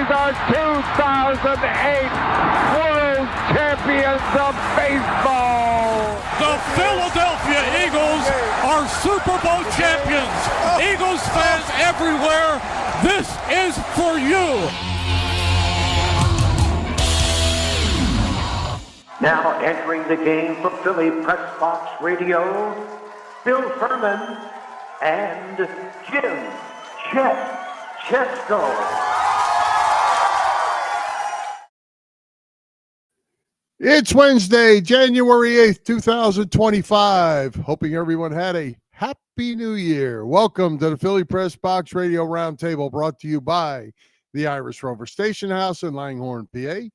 Phillies are 2008 World Champions of Baseball. The Philadelphia Eagles are Super Bowl champions. Eagles fans everywhere, this is for you. Now entering the game for Philly Pressbox Radio, Bill Furman and Jim Chet Chesko. It's Wednesday, January 8th, 2025. Hoping everyone had a happy new year. Welcome to the Philly Pressbox Radio Roundtable, brought to you by the Irish Rover Station House in Langhorne, PA,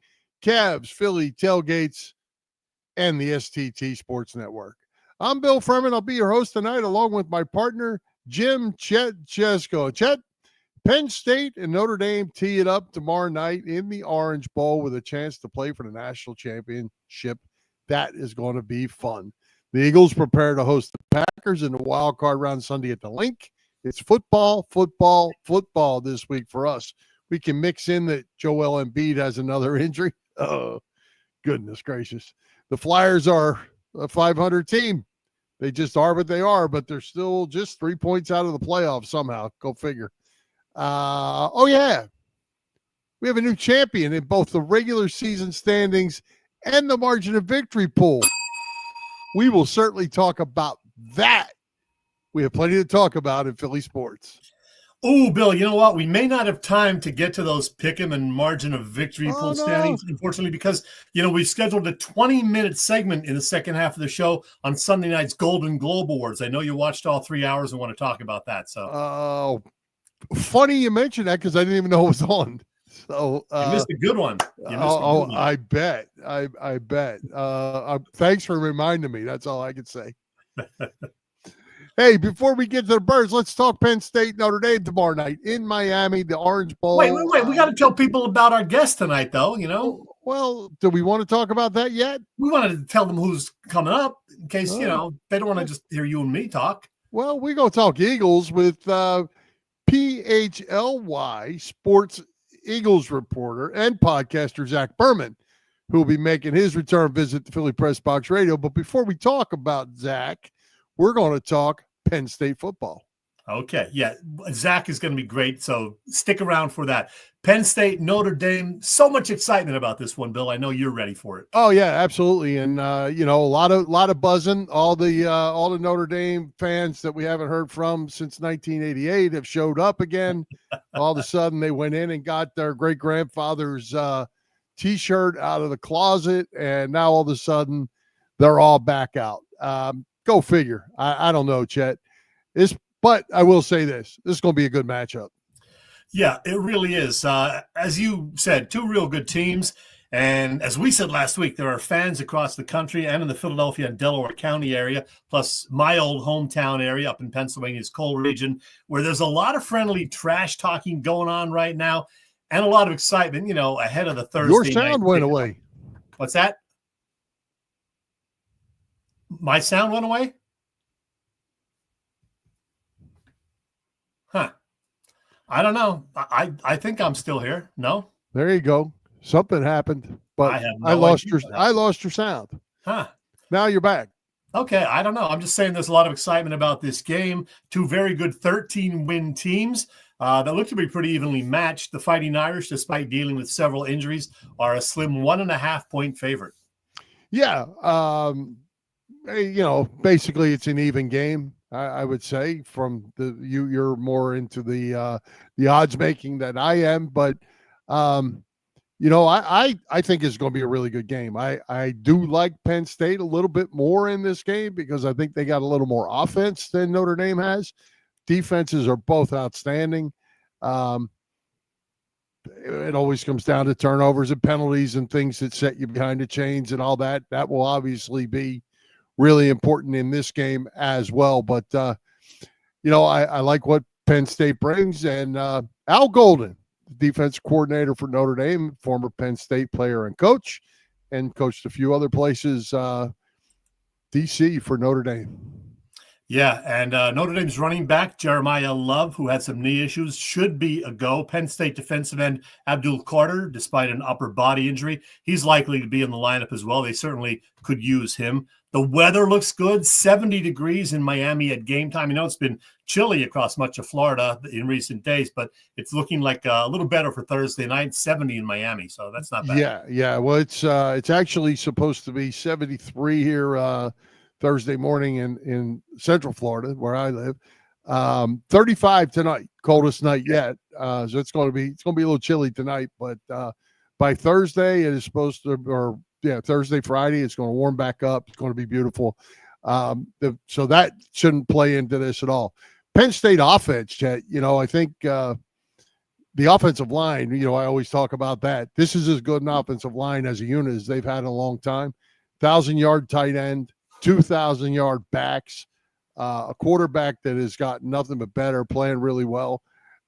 Cavs, Philly Tailgates, and the STT Sports Network. I'm Bill Furman. I'll be your host tonight, along with my partner, Jim Chet Chesko. Chet, Penn State and Notre Dame tee it up tomorrow night in the Orange Bowl with a chance to play for the national championship. That is going to be fun. The Eagles prepare to host the Packers in the wild card round Sunday at the Link. It's football this week for us. We can mix in that Joel Embiid has another injury. Oh, goodness gracious. The Flyers are a 500 team. They just are what they are, but they're still just 3 points out of the playoffs somehow. Go figure. We have a new champion in both the regular season standings and the margin of victory pool. We will certainly talk about that. We have plenty to talk about in Philly sports. Oh, Bill, you know what? We may not have time to get to those pick'em and margin of victory pool standings, unfortunately, because, we've scheduled a 20-minute segment in the second half of the show on Sunday night's Golden Globe Awards. I know you watched all 3 hours and want to talk about that. So, funny you mentioned that because I didn't even know it was on. So you missed a good one. I bet. I bet. Thanks for reminding me. That's all I can say. Hey, before we get to the Birds, let's talk Penn State, Notre Dame tomorrow night in Miami, the Orange Bowl. Wait. We got to tell people about our guest tonight, though, Well, do we want to talk about that yet? We wanted to tell them who's coming up in case, they don't want to just hear you and me talk. Well, we're going to talk Eagles with PHLY Sports Eagles reporter and podcaster ZACH BERMAN, who will be making his return visit to Philly Pressbox Radio. But before we talk about Zach, we're going to talk Penn State football. Okay, yeah. Zach is going to be great, so stick around for that. Penn State, Notre Dame, so much excitement about this one, Bill. I know you're ready for it. Oh, yeah, absolutely. And, a lot of buzzing. All the Notre Dame fans that we haven't heard from since 1988 have showed up again. All of a sudden, they went in and got their great-grandfather's T-shirt out of the closet, and now all of a sudden, they're all back out. Go figure. I don't know, Chet. But I will say this is going to be a good matchup. Yeah, it really is. As you said, two real good teams. And as we said last week, there are fans across the country and in the Philadelphia and Delaware County area, plus my old hometown area up in Pennsylvania's coal region, where there's a lot of friendly trash talking going on right now and a lot of excitement, ahead of the Thursday Your sound night. went away. What's that? My sound went away? Huh. I don't know. I think I'm still here. No? There you go. Something happened, but I lost your sound. Huh. Now you're back. Okay, I don't know. I'm just saying there's a lot of excitement about this game. Two very good 13-win teams that look to be pretty evenly matched. The Fighting Irish, despite dealing with several injuries, are a slim 1.5-point favorite. Yeah. Basically it's an even game. I would say from you're more into the odds making than I am, but I think it's going to be a really good game. I do like Penn State a little bit more in this game because I think they got a little more offense than Notre Dame has. Defenses are both outstanding. It always comes down to turnovers and penalties and things that set you behind the chains and all that. That will obviously be really important in this game as well. But, I like what Penn State brings. And Al Golden, defense coordinator for Notre Dame, former Penn State player and coach, and coached a few other places, DC for Notre Dame. Yeah, and Notre Dame's running back, Jeremiah Love, who had some knee issues, should be a go. Penn State defensive end Abdul Carter, despite an upper body injury, he's likely to be in the lineup as well. They certainly could use him. The weather looks good, 70 degrees in Miami at game time. You know, it's been chilly across much of Florida in recent days, but it's looking like a little better for Thursday night, 70 in Miami, so that's not bad. Yeah. Well, it's actually supposed to be 73 here Thursday morning in Central Florida, where I live. 35 tonight, coldest night yet. So it's going to be a little chilly tonight, but by Thursday it is supposed to, Thursday, Friday, it's going to warm back up. It's going to be beautiful. So that shouldn't play into this at all. Penn State offense, Chet, I think the offensive line, I always talk about that. This is as good an offensive line as a unit as they've had in a long time. 1,000-yard tight end, 2,000-yard backs, a quarterback that has got nothing but better, playing really well.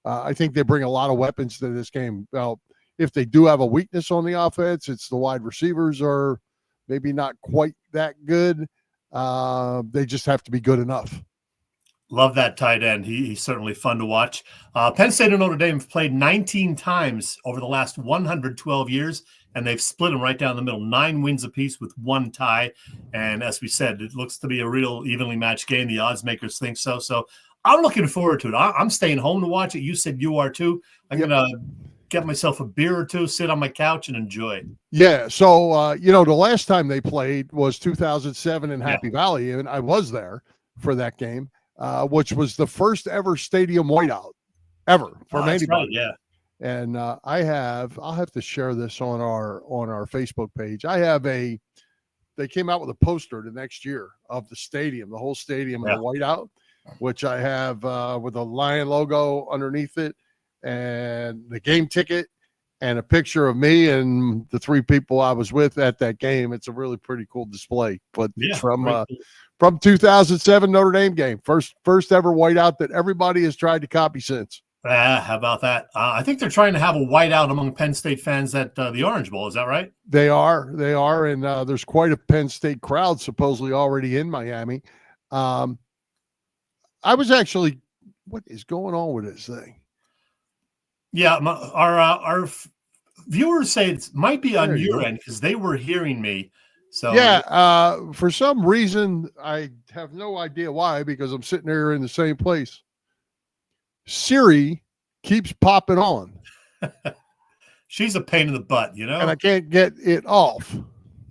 I think they bring a lot of weapons to this game. Well, if they do have a weakness on the offense, it's the wide receivers are maybe not quite that good. They just have to be good enough. Love that tight end. He's certainly fun to watch. Penn State and Notre Dame have played 19 times over the last 112 years, and they've split them right down the middle, 9 wins apiece with 1 tie. And as we said, it looks to be a real evenly matched game. The odds makers think so. So I'm looking forward to it. I'm staying home to watch it. You said you are too. I'm going to get myself a beer or two, sit on my couch, and enjoy it. Yeah. So, the last time they played was 2007 in Happy Valley, and I was there for that game. Which was the first ever stadium whiteout ever from anybody. Right, yeah. And I'll have to share this on our Facebook page. They came out with a poster the next year of the stadium, the whole stadium in the whiteout, which I have with a lion logo underneath it and the game ticket and a picture of me and the 3 people I was with at that game. It's a really pretty cool display, but from 2007 Notre Dame game, first ever whiteout that everybody has tried to copy since. How about that? I think they're trying to have a whiteout among Penn State fans at the Orange Bowl. Is that right? They are, and there's quite a Penn State crowd supposedly already in Miami. I was actually, what is going on with this thing? Yeah, our viewers say it might be on your end because they were hearing me. So for some reason, I have no idea why, because I'm sitting here in the same place. Siri keeps popping on. She's a pain in the butt, and I can't get it off.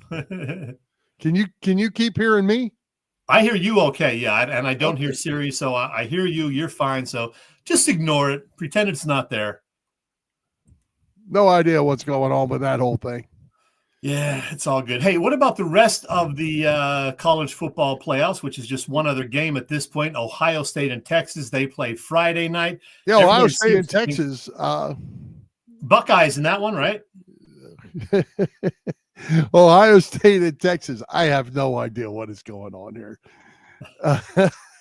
Can you keep hearing me? I hear you okay, yeah, and I don't hear Siri, so I hear you. You're fine, so just ignore it. Pretend it's not there. No idea what's going on with that whole thing. Yeah, it's all good. Hey, what about the rest of the college football playoffs, which is just one other game at this point? Ohio State and Texas, they play Friday night. Yeah, Ohio State and Texas. Buckeyes in that one, right? Ohio State and Texas. I have no idea what is going on here.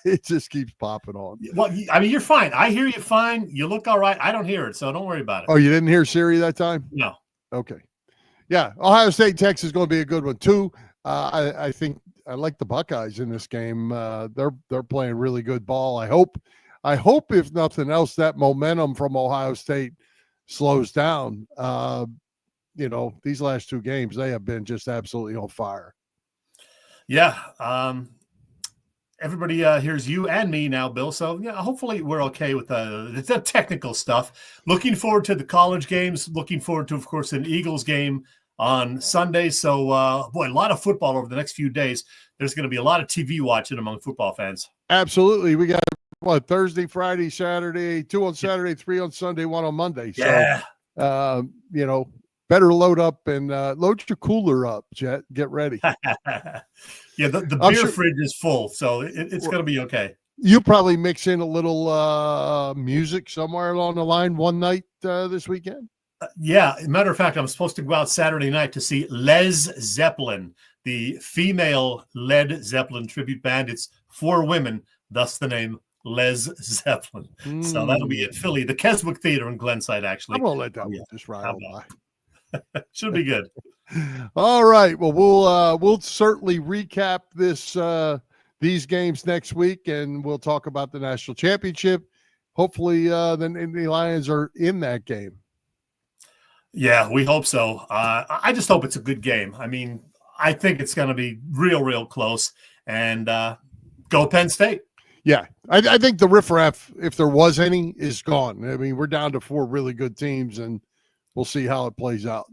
It just keeps popping on. Well, I mean, you're fine. I hear you fine. You look all right. I don't hear it, so don't worry about it. Oh, you didn't hear Siri that time? No. Okay. Yeah, Ohio State, Texas is going to be a good one too. I think I like the Buckeyes in this game. They're playing really good ball. I hope if nothing else, that momentum from Ohio State slows down. These last 2 games, they have been just absolutely on fire. Yeah. Everybody hears you and me now, Bill. So yeah, hopefully we're okay with the technical stuff. Looking forward to the college games. Looking forward to, of course, an Eagles game on Sunday. So, a lot of football over the next few days. There's going to be a lot of TV watching among football fans. Absolutely. We got Thursday, Friday, Saturday, 2 on Saturday, 3 on Sunday, 1 on Monday. Yeah. So, better load up and load your cooler up, Jet. Get ready. Yeah, the beer fridge is full, so it's going to be okay. You probably mix in a little music somewhere along the line one night this weekend. Yeah, matter of fact, I'm supposed to go out Saturday night to see Led Zeppelin, the female Led Zeppelin tribute band. It's 4 women, thus the name Led Zeppelin. So that'll be at Philly, the Keswick Theater in Glenside, actually. I'm going to let that one just ride on by. Should be good. All right. Well, we'll certainly recap this these games next week, and we'll talk about the national championship. Hopefully, the Lions are in that game. Yeah, we hope so. I just hope it's a good game. I mean, I think it's going to be real close. And go Penn State. Yeah, I think the riffraff, if there was any, is gone. I mean, we're down to 4 really good teams, and we'll see how it plays out.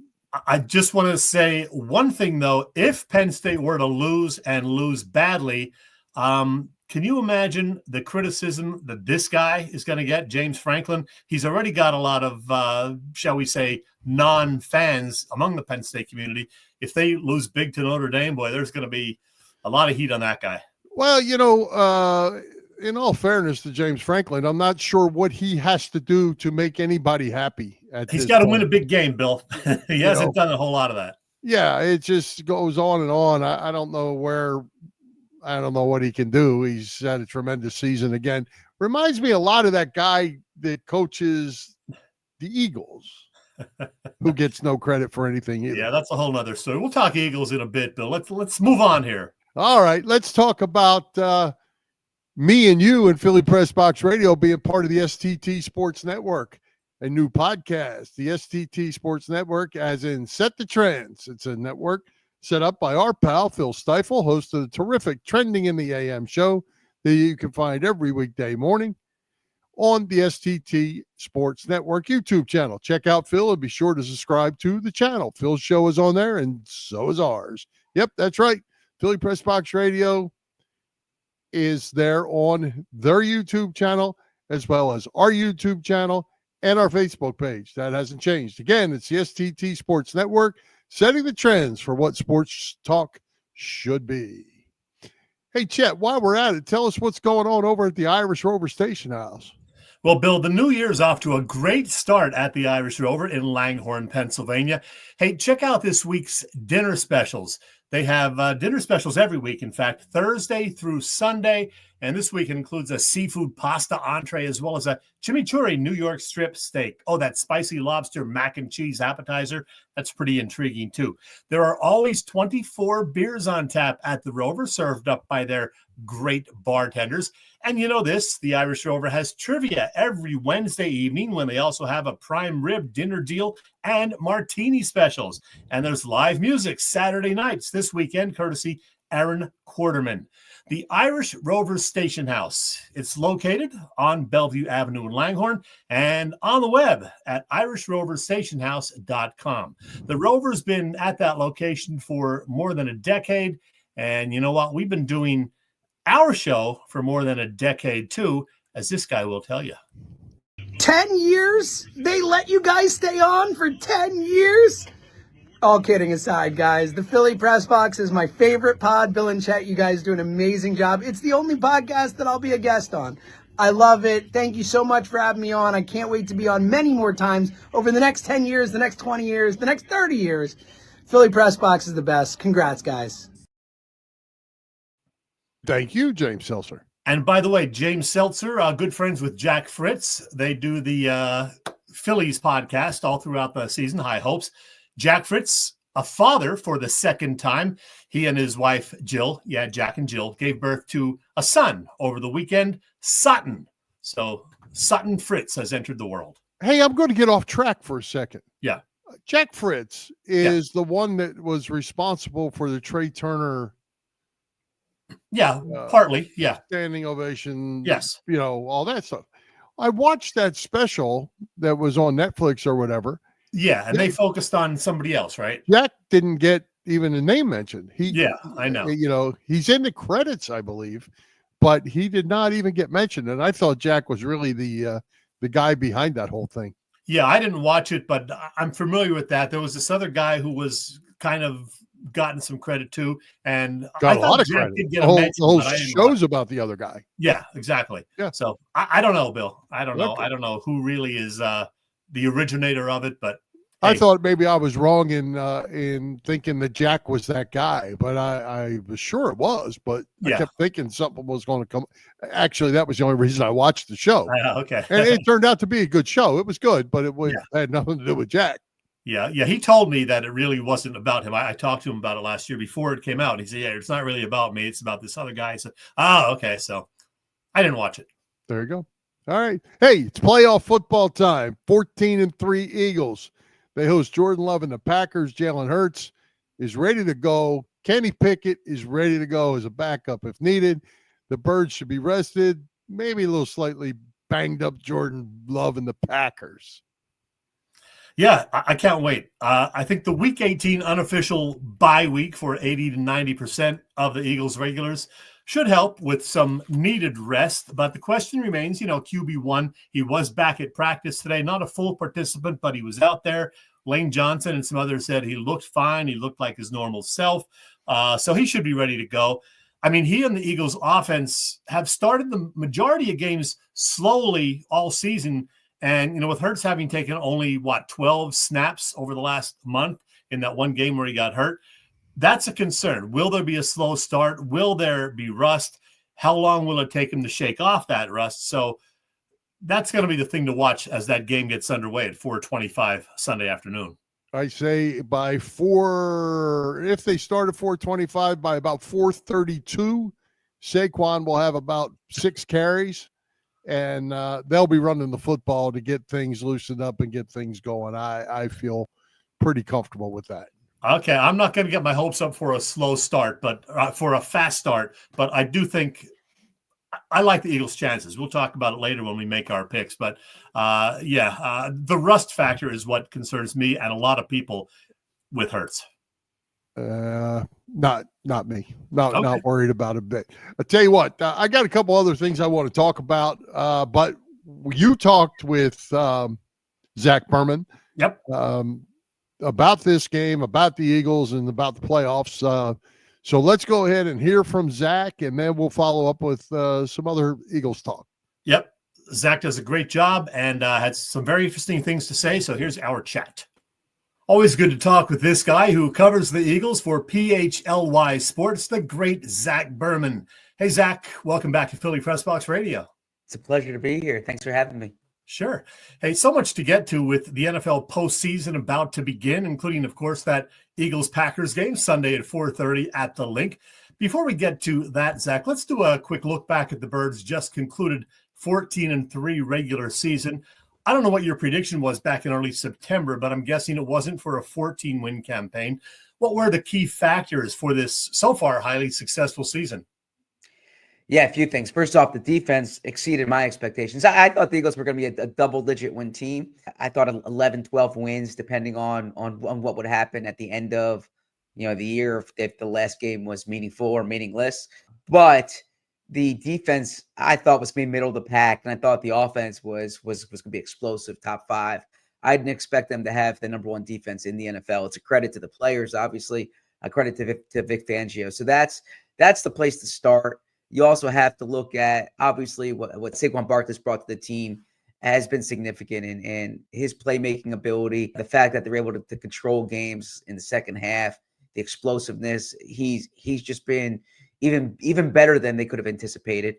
I just want to say one thing, though. If Penn State were to lose and lose badly, can you imagine the criticism that this guy is going to get, James Franklin? He's already got a lot of, shall we say, non-fans among the Penn State community. If they lose big to Notre Dame, boy, there's going to be a lot of heat on that guy. Well, in all fairness to James Franklin, I'm not sure what he has to do to make anybody happy. He's got to win a big game, Bill. He hasn't done a whole lot of that. Yeah, it just goes on and on. I don't know what he can do. He's had a tremendous season again. Reminds me a lot of that guy that coaches the Eagles, who gets no credit for anything either. Yeah, that's a whole nother story. We'll talk Eagles in a bit, Bill. Let's move on here. All right, let's talk about me and you and Philly Pressbox Radio being part of the STT Sports Network, a new podcast. The STT Sports Network, as in Set the Trends. It's a network set up by our pal, Phil Stiefel, host of the terrific Trending in the AM show that you can find every weekday morning on the STT Sports Network YouTube channel. Check out Phil and be sure to subscribe to the channel. Phil's show is on there, and so is ours. Yep, that's right. Philly Pressbox Radio is there on their YouTube channel, as well as our YouTube channel and our Facebook page. That hasn't changed. Again, it's the STT Sports Network, setting the trends for what sports talk should be. Hey, Chet, while we're at it, tell us what's going on over at the Irish Rover Station House. Well, Bill, the new year's off to a great start at the Irish Rover in Langhorne, Pennsylvania. Hey, check out this week's dinner specials. They have dinner specials every week, in fact, Thursday through Sunday. And this week includes a seafood pasta entree as well as a chimichurri New York strip steak. Oh, that spicy lobster mac and cheese appetizer. That's pretty intriguing, too. There are always 24 beers on tap at the Rover, served up by their great bartenders. And you know this, the Irish Rover has trivia every Wednesday evening when they also have a prime rib dinner deal and martini specials. And there's live music Saturday nights this weekend, courtesy Aaron Quarterman. The Irish Rover Station House. It's located on Bellevue Avenue in Langhorne and on the web at irishroverstationhouse.com. The Rover's been at that location for more than a decade. And you know what? We've been doing our show for more than a decade, too, as this guy will tell you. 10 years? They let you guys stay on for 10 years? All kidding aside, guys, the Philly Pressbox is my favorite pod. Bill and Chet, you guys do an amazing job. It's the only podcast that I'll be a guest on. I love it. Thank you so much for having me on. I can't wait to be on many more times over the next 10 years, the next 20 years, the next 30 years. Philly Pressbox is the best. Congrats, guys. Thank you, James Seltzer. And by the way, James Seltzer, good friends with Jack Fritz. They do the Phillies podcast all throughout the season, High Hopes. Jack Fritz, a father for the second time. He and his wife, Jill, Jack and Jill, gave birth to a son over the weekend, Sutton. So Sutton Fritz has entered the world. Hey, I'm going to get off track for a second. Yeah. Jack Fritz is the one that was responsible for the Trey Turner. Yeah, partly. Yeah. Standing ovation. Yes. All that stuff. I watched that special that was on Netflix or whatever. Yeah, and they focused on somebody else, right? Jack didn't get even a name mentioned. I know. He's in the credits, I believe, but he did not even get mentioned. And I thought Jack was really the guy behind that whole thing. Yeah, I didn't watch it, but I'm familiar with that. There was this other guy who was kind of gotten some credit too, and got a lot of credit. The whole show's about the other guy. Yeah, exactly. Yeah. So I don't know, Bill. I don't know. I don't know who really is the originator of it, but I thought maybe I was wrong in thinking that Jack was that guy, but I was sure it was, but I kept thinking something was going to come. Actually, that was the only reason I watched the show. Okay. And it turned out to be a good show. It was good, but it had nothing to do with Jack. Yeah. He told me that it really wasn't about him. I talked to him about it last year before it came out. He said, yeah, it's not really about me. It's about this other guy. I said, oh, okay. So I didn't watch it. There you go. All right. Hey, it's playoff football time. 14-3 Eagles. They host Jordan Love and the Packers. Jalen Hurts is ready to go. Kenny Pickett is ready to go as a backup if needed. The Birds should be rested. Maybe a little slightly banged up Jordan Love and the Packers. Yeah, I can't wait. I think the Week 18 unofficial bye week for 80 to 90% of the Eagles regulars should help with some needed rest. But the question remains, QB1, he was back at practice today, not a full participant, but he was out there. Lane Johnson and some others said he looked fine. He looked like his normal self. So he should be ready to go. I mean, he and the Eagles offense have started the majority of games slowly all season. And, with Hurts having taken only, 12 snaps over the last month in that one game where he got hurt, that's a concern. Will there be a slow start? Will there be rust? How long will it take him to shake off that rust? So that's going to be the thing to watch as that game gets underway at 4:25 Sunday afternoon. I say if they start at 4:25, by about 4:32, Saquon will have about 6 carries. And they'll be running the football to get things loosened up and get things going. I feel pretty comfortable with that. Okay, I'm not going to get my hopes up for a slow start, but for a fast start. But I do think I like the Eagles' chances. We'll talk about it later when we make our picks. But the rust factor is what concerns me and a lot of people with Hurts. Not me. Not worried about it a bit. I tell you what, I got a couple other things I want to talk about. But you talked with ZACH BERMAN. Yep. About this game, about the Eagles, and about the playoffs. So let's go ahead and hear from ZACH, and then we'll follow up with some other Eagles talk. Yep. ZACH does a great job and had some very interesting things to say. So here's our chat. Always good to talk with this guy who covers the Eagles for PHLY Sports, the great ZACH BERMAN. Hey, ZACH, welcome back to Philly Pressbox Radio. It's a pleasure to be here. Thanks for having me. Sure. Hey, so much to get to with the NFL postseason about to begin, including, of course, that Eagles-Packers game Sunday at 4:30 at the Link. Before we get to that, ZACH, let's do a quick look back at the Birds' just concluded 14-3 regular season. I don't know what your prediction was back in early September, but I'm guessing it wasn't for a 14-win campaign. What were the key factors for this so far highly successful season? Yeah, a few things. First off, the defense exceeded my expectations. I thought the Eagles were going to be a double-digit win team. I thought 11, 12 wins, depending on what would happen at the end of the year, if the last game was meaningful or meaningless. But the defense, I thought, was going to be middle of the pack, and I thought the offense was going to be explosive, top 5. I didn't expect them to have the number 1 defense in the NFL. It's a credit to the players, obviously, a credit to Vic Fangio. So that's the place to start. You also have to look at, obviously, what Saquon Barkley's brought to the team has been significant, and his playmaking ability, the fact that they're able to control games in the second half, the explosiveness, he's just been even better than they could have anticipated.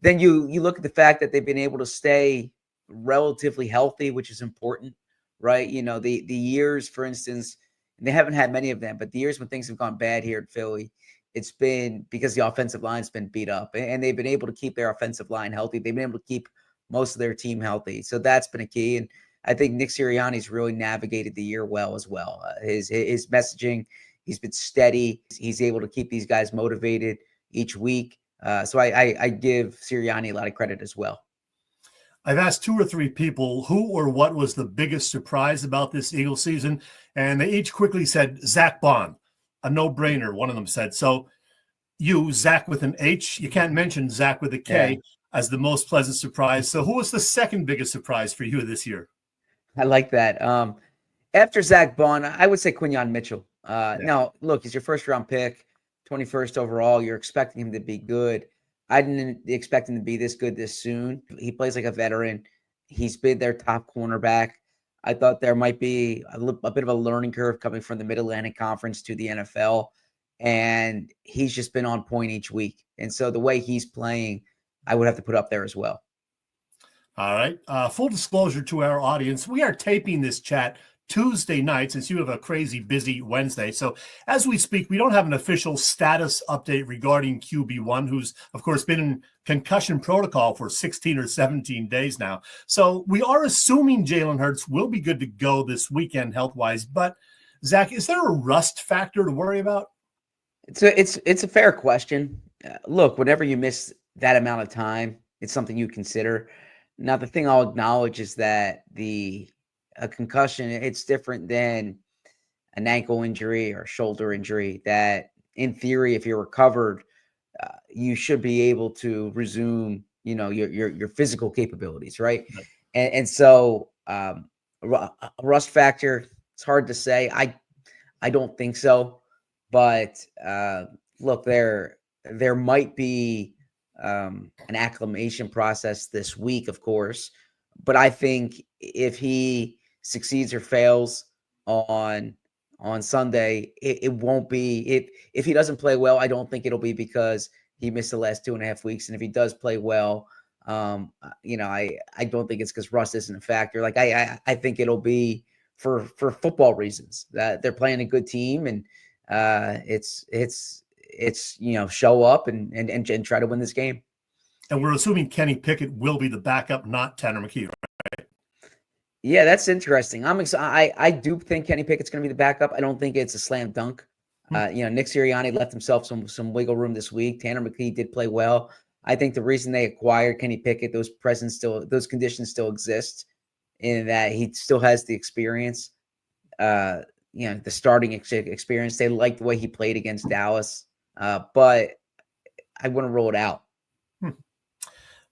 Then you look at the fact that they've been able to stay relatively healthy, which is important, right? The years, for instance, and they haven't had many of them, but the years when things have gone bad here in Philly, it's been because the offensive line's been beat up, and they've been able to keep their offensive line healthy. They've been able to keep most of their team healthy. So that's been a key. And I think Nick Sirianni's really navigated the year well as well. His messaging, he's been steady. He's able to keep these guys motivated each week. So I give Sirianni a lot of credit as well. I've asked 2 or 3 people who or what was the biggest surprise about this Eagles season, and they each quickly said Zach Bond, a no-brainer, one of them said. So you, Zach with an H, you can't mention Zach with a K as the most pleasant surprise. So who was the second biggest surprise for you this year? I like that. After Zach Bond, I would say Quinyon Mitchell. Now, look, he's your first-round pick, 21st overall. You're expecting him to be good. I didn't expect him to be this good this soon. He plays like a veteran. He's been their top cornerback. I thought there might be a bit of a learning curve coming from the Mid-Atlantic Conference to the NFL, and he's just been on point each week. And so the way he's playing, I would have to put up there as well. All right. Full disclosure to our audience, we are taping this chat Tuesday night, since you have a crazy busy Wednesday. So as we speak, we don't have an official status update regarding QB1, who's, of course, been in concussion protocol for 16 or 17 days now. So we are assuming Jalen Hurts will be good to go this weekend health-wise. But, Zach, is there a rust factor to worry about? It's a fair question. Look, whenever you miss that amount of time, it's something you consider. Now, the thing I'll acknowledge is that a concussion, it's different than an ankle injury or shoulder injury that, in theory, if you're recovered, you should be able to resume, your physical capabilities, right? And so rust factor, it's hard to say. I don't think so. But look, there might be an acclimation process this week, of course. But I think if he succeeds or fails on Sunday, it won't be if he doesn't play well. I don't think it'll be because he missed the last 2.5 weeks. And if he does play well, I don't think it's because rust isn't a factor. Like I think it'll be for football reasons that they're playing a good team and it's show up and try to win this game. And we're assuming Kenny Pickett will be the backup, not Tanner McKee, right? Yeah, that's interesting. I'm excited. I do think Kenny Pickett's going to be the backup. I don't think it's a slam dunk. Nick Sirianni left himself some wiggle room this week. Tanner McKee did play well. I think the reason they acquired Kenny Pickett, those conditions still exist, in that he still has the experience. The starting experience. They liked the way he played against Dallas, but I wouldn't rule it out.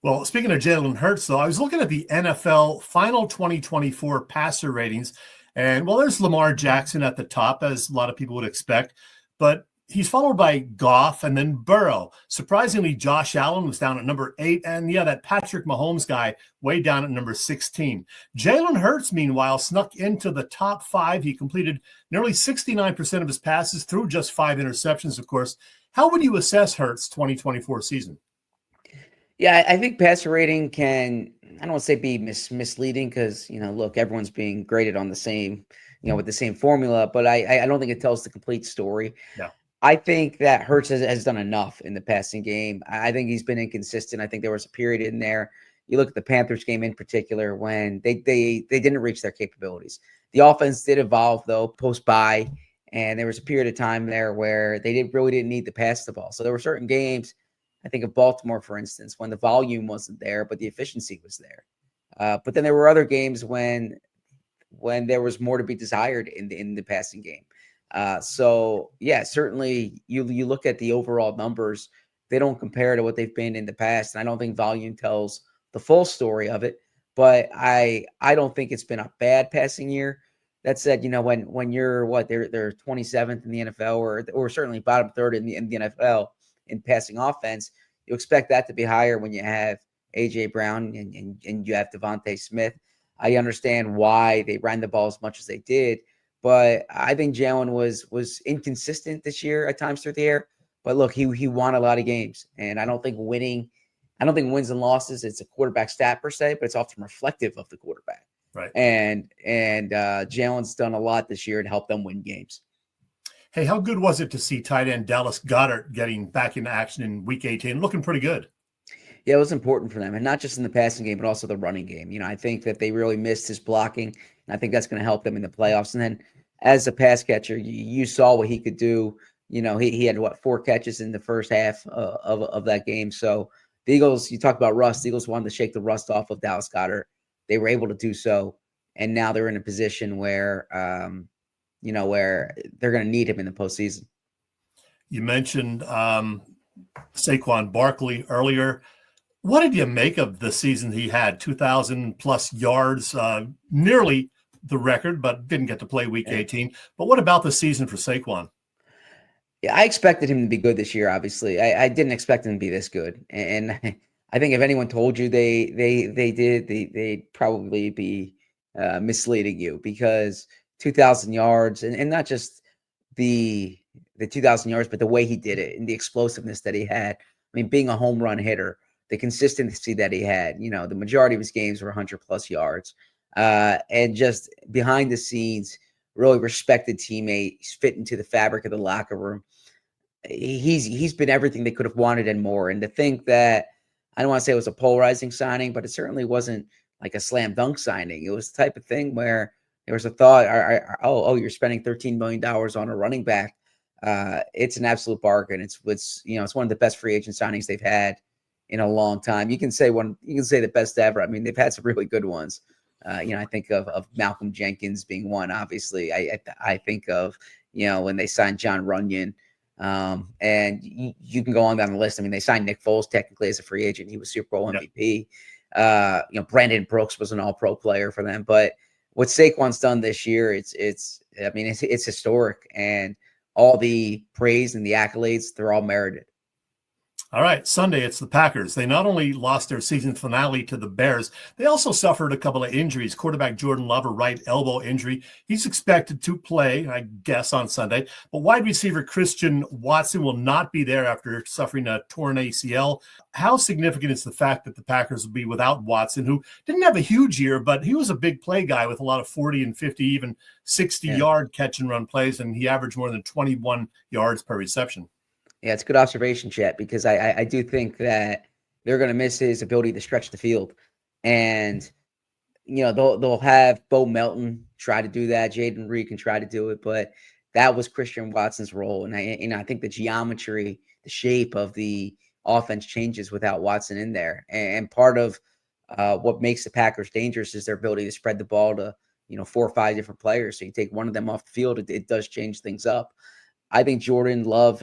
Well, speaking of Jalen Hurts, though, I was looking at the NFL final 2024 passer ratings, and, well, there's Lamar Jackson at the top, as a lot of people would expect, but he's followed by Goff and then Burrow. Surprisingly, Josh Allen was down at number 8, and, that Patrick Mahomes guy way down at number 16. Jalen Hurts, meanwhile, snuck into the top 5. He completed nearly 69% of his passes through just 5 interceptions, of course. How would you assess Hurts' 2024 season? Yeah, I think passer rating can, I don't want to say be misleading because, look, everyone's being graded on the same, with the same formula, but I don't think it tells the complete story. Yeah. I think that Hurts has done enough in the passing game. I think he's been inconsistent. I think there was a period in there. You look at the Panthers game in particular when they didn't reach their capabilities. The offense did evolve, though, post-bye, and there was a period of time there where they really didn't need to pass the ball. So there were certain games, I think of Baltimore, for instance, when the volume wasn't there, but the efficiency was there. But then there were other games when there was more to be desired in the passing game. So yeah, certainly you look at the overall numbers, they don't compare to what they've been in the past. And I don't think volume tells the full story of it, but I don't think it's been a bad passing year. That said, when you're they're 27th in the NFL or certainly bottom third in the NFL in passing offense, you expect that to be higher when you have AJ Brown and you have Devontae Smith. I understand why they ran the ball as much as they did, but I think Jalen was inconsistent this year at times through the air. But look, he won a lot of games, and I don't think wins and losses, it's a quarterback stat per se, but it's often reflective of the quarterback. Right. And Jalen's done a lot this year to help them win games. Hey, how good was it to see tight end Dallas Goedert getting back into action in Week 18, looking pretty good? Yeah, it was important for them, and not just in the passing game, but also the running game. I think that they really missed his blocking, and I think that's going to help them in the playoffs. And then as a pass catcher, you saw what he could do. He had 4 catches in the first half of that game. So the Eagles, you talk about rust, the Eagles wanted to shake the rust off of Dallas Goedert. They were able to do so, and now they're in a position where where they're going to need him in the postseason. You mentioned Saquon Barkley earlier. What did you make of the season he had? 2,000 plus yards, nearly the record, but didn't get to play Week 18. But what about the season for Saquon? Yeah, I expected him to be good this year, obviously. I didn't expect him to be this good. And I think if anyone told you they did, they'd probably be misleading you, because 2,000 yards and not just the 2,000 yards, but the way he did it and the explosiveness that he had. I mean, being a home run hitter, the consistency that he had, the majority of his games were 100 plus yards. and just behind the scenes, really respected teammate. He's fit into the fabric of the locker room. He's been everything they could have wanted and more. And to think that, I don't want to say it was a polarizing signing, but it certainly wasn't like a slam dunk signing. It was the type of thing where there was a thought, you're spending $13 million on a running back. It's an absolute bargain. It's one of the best free agent signings they've had in a long time. You can say the best ever. I mean, they've had some really good ones. I think of Malcolm Jenkins being one. Obviously, I think of when they signed John Runyon, and you can go on down the list. I mean, they signed Nick Foles technically as a free agent. He was Super Bowl MVP. Brandon Brooks was an All-Pro player for them. But what Saquon's done this year, it's historic, and all the praise and the accolades, they're all merited. All right, Sunday, it's the Packers. They not only lost their season finale to the Bears, they also suffered a couple of injuries. Quarterback Jordan Love, a right elbow injury. He's expected to play, I guess, on Sunday. But wide receiver Christian Watson will not be there after suffering a torn ACL. How significant is the fact that the Packers will be without Watson, who didn't have a huge year, but he was a big play guy with a lot of 40 and 50, even 60-yard catch and run plays, and he averaged more than 21 yards per reception. Yeah, it's a good observation, Chet, because I do think that they're going to miss his ability to stretch the field. And, they'll have Bo Melton try to do that. Jaden Reed can try to do it, but that was Christian Watson's role. And I think the geometry, the shape of the offense changes without Watson in there. And part of what makes the Packers dangerous is their ability to spread the ball to, 4 or 5 different players. So you take one of them off the field, it does change things up. I think Jordan Love,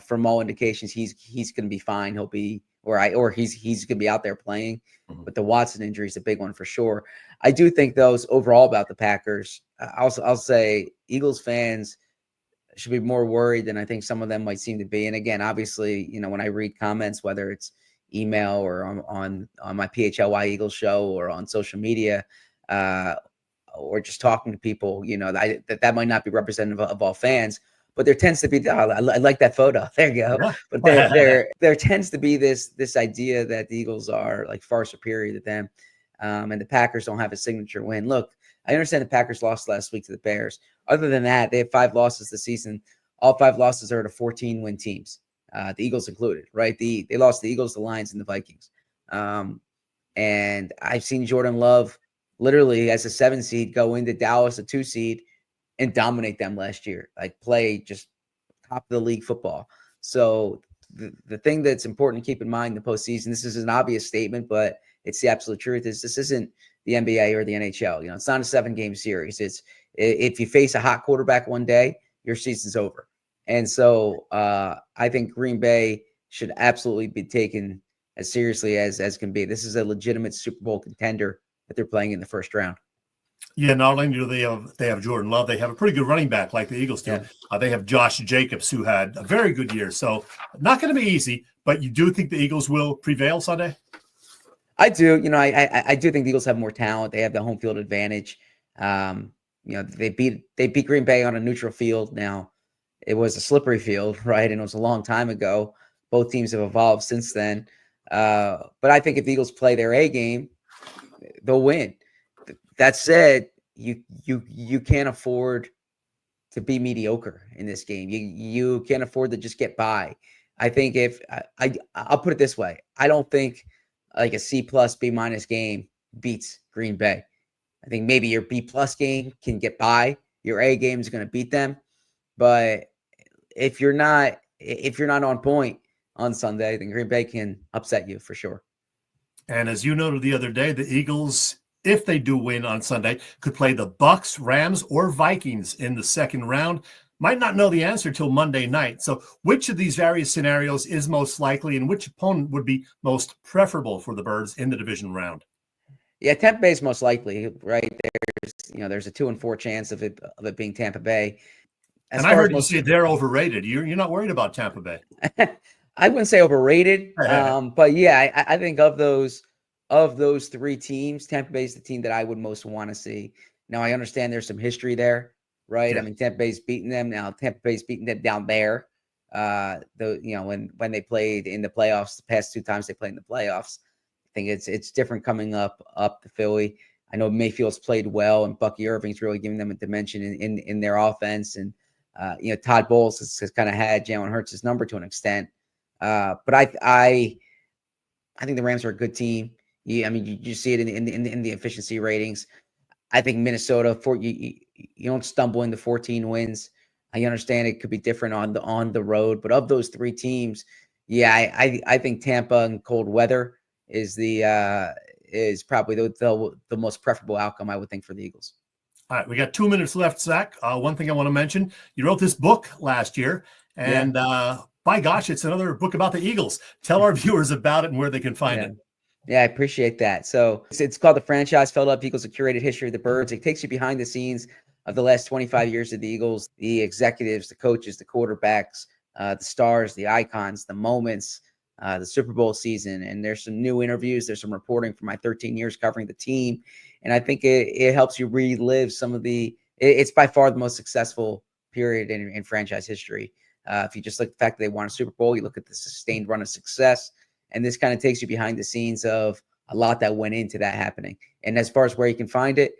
from all indications, he's going to be fine. He'll be, he's going to be out there playing. But the Watson injury is a big one for sure. I do think, though, overall about the Packers, I'll say Eagles fans should be more worried than I think some of them might seem to be. And again, obviously, when I read comments, whether it's email or on my PHLY Eagles show or on social media, or just talking to people, that might not be representative of all fans. But there tends to be, I like that photo. There you go. Yeah. But there tends to be this idea that the Eagles are like far superior to them, and the Packers don't have a signature win. Look, I understand the Packers lost last week to the Bears. Other than that, they have 5 losses this season. All 5 losses are to 14-win teams, the Eagles included. Right? They lost the Eagles, the Lions, and the Vikings. And I've seen Jordan Love literally as a 7 seed go into Dallas, a 2 seed. And dominate them last year, like play just top of the league football. So the thing that's important to keep in mind in the postseason, this is an obvious statement, but it's the absolute truth, is this isn't the NBA or the NHL. It's not a 7-game series. It's if you face a hot quarterback one day, your season's over. And so I think Green Bay should absolutely be taken as seriously as can be. This is a legitimate Super Bowl contender that they're playing in the first round. Yeah, not only do they have Jordan Love, they have a pretty good running back like the Eagles do. Yeah. They have Josh Jacobs, who had a very good year. So not going to be easy, but you do think the Eagles will prevail Sunday? I do. I do think the Eagles have more talent. They have the home field advantage. They beat Green Bay on a neutral field. Now, it was a slippery field, right? And it was a long time ago. Both teams have evolved since then. But I think if the Eagles play their A game, they'll win. That said, you can't afford to be mediocre in this game. You can't afford to just get by. I think I'll put it this way. I don't think like a C+, B- game beats Green Bay. I think maybe your B+ game can get by. Your A game is going to beat them. But if you're not on point on Sunday, then Green Bay can upset you for sure. And as you noted the other day, the Eagles, if they do win on Sunday, could play the Bucks, Rams, or Vikings in the second round. Might not know the answer till Monday night. So which of these various scenarios is most likely, and which opponent would be most preferable for the Birds in the division round? Yeah, Tampa Bay is most likely, right? There's a 2 in 4 chance of it being Tampa Bay. And I heard you say they're overrated. You're not worried about Tampa Bay. I wouldn't say overrated, but yeah, I think of those 3 teams, Tampa Bay is the team that I would most want to see. Now, I understand there's some history there, right? Yeah. I mean, Tampa Bay's beaten them. Now, Tampa Bay's beaten them down there. When they played in the playoffs, the past 2 times they played in the playoffs, I think it's different coming up to Philly. I know Mayfield's played well, and Bucky Irving's really giving them a dimension in their offense. And Todd Bowles has kind of had Jalen Hurts' number to an extent. But I think the Rams are a good team. You see it in the efficiency ratings. I think Minnesota, you don't stumble into 14 wins. I understand it could be different on the road, but of those three teams, I think Tampa and cold weather is probably the most preferable outcome, I would think, for the Eagles. All right, we got 2 minutes left, Zach. One thing I want to mention: you wrote this book last year, and by gosh, it's another book about the Eagles. Tell our viewers about it and where they can find it. Yeah, I appreciate that. So it's called The Franchise Filled Up Eagles: A Curated History of the Birds. It takes you behind the scenes of the last 25 years of the Eagles, the executives, the coaches, the quarterbacks, the stars, the icons, the moments, the Super Bowl season. And there's some new interviews. There's some reporting from my 13 years covering the team. And I think it helps you relive some of it's by far the most successful period in franchise history. If you just look at the fact that they won a Super Bowl, you look at the sustained run of success. And this kind of takes you behind the scenes of a lot that went into that happening. And as far as where you can find it,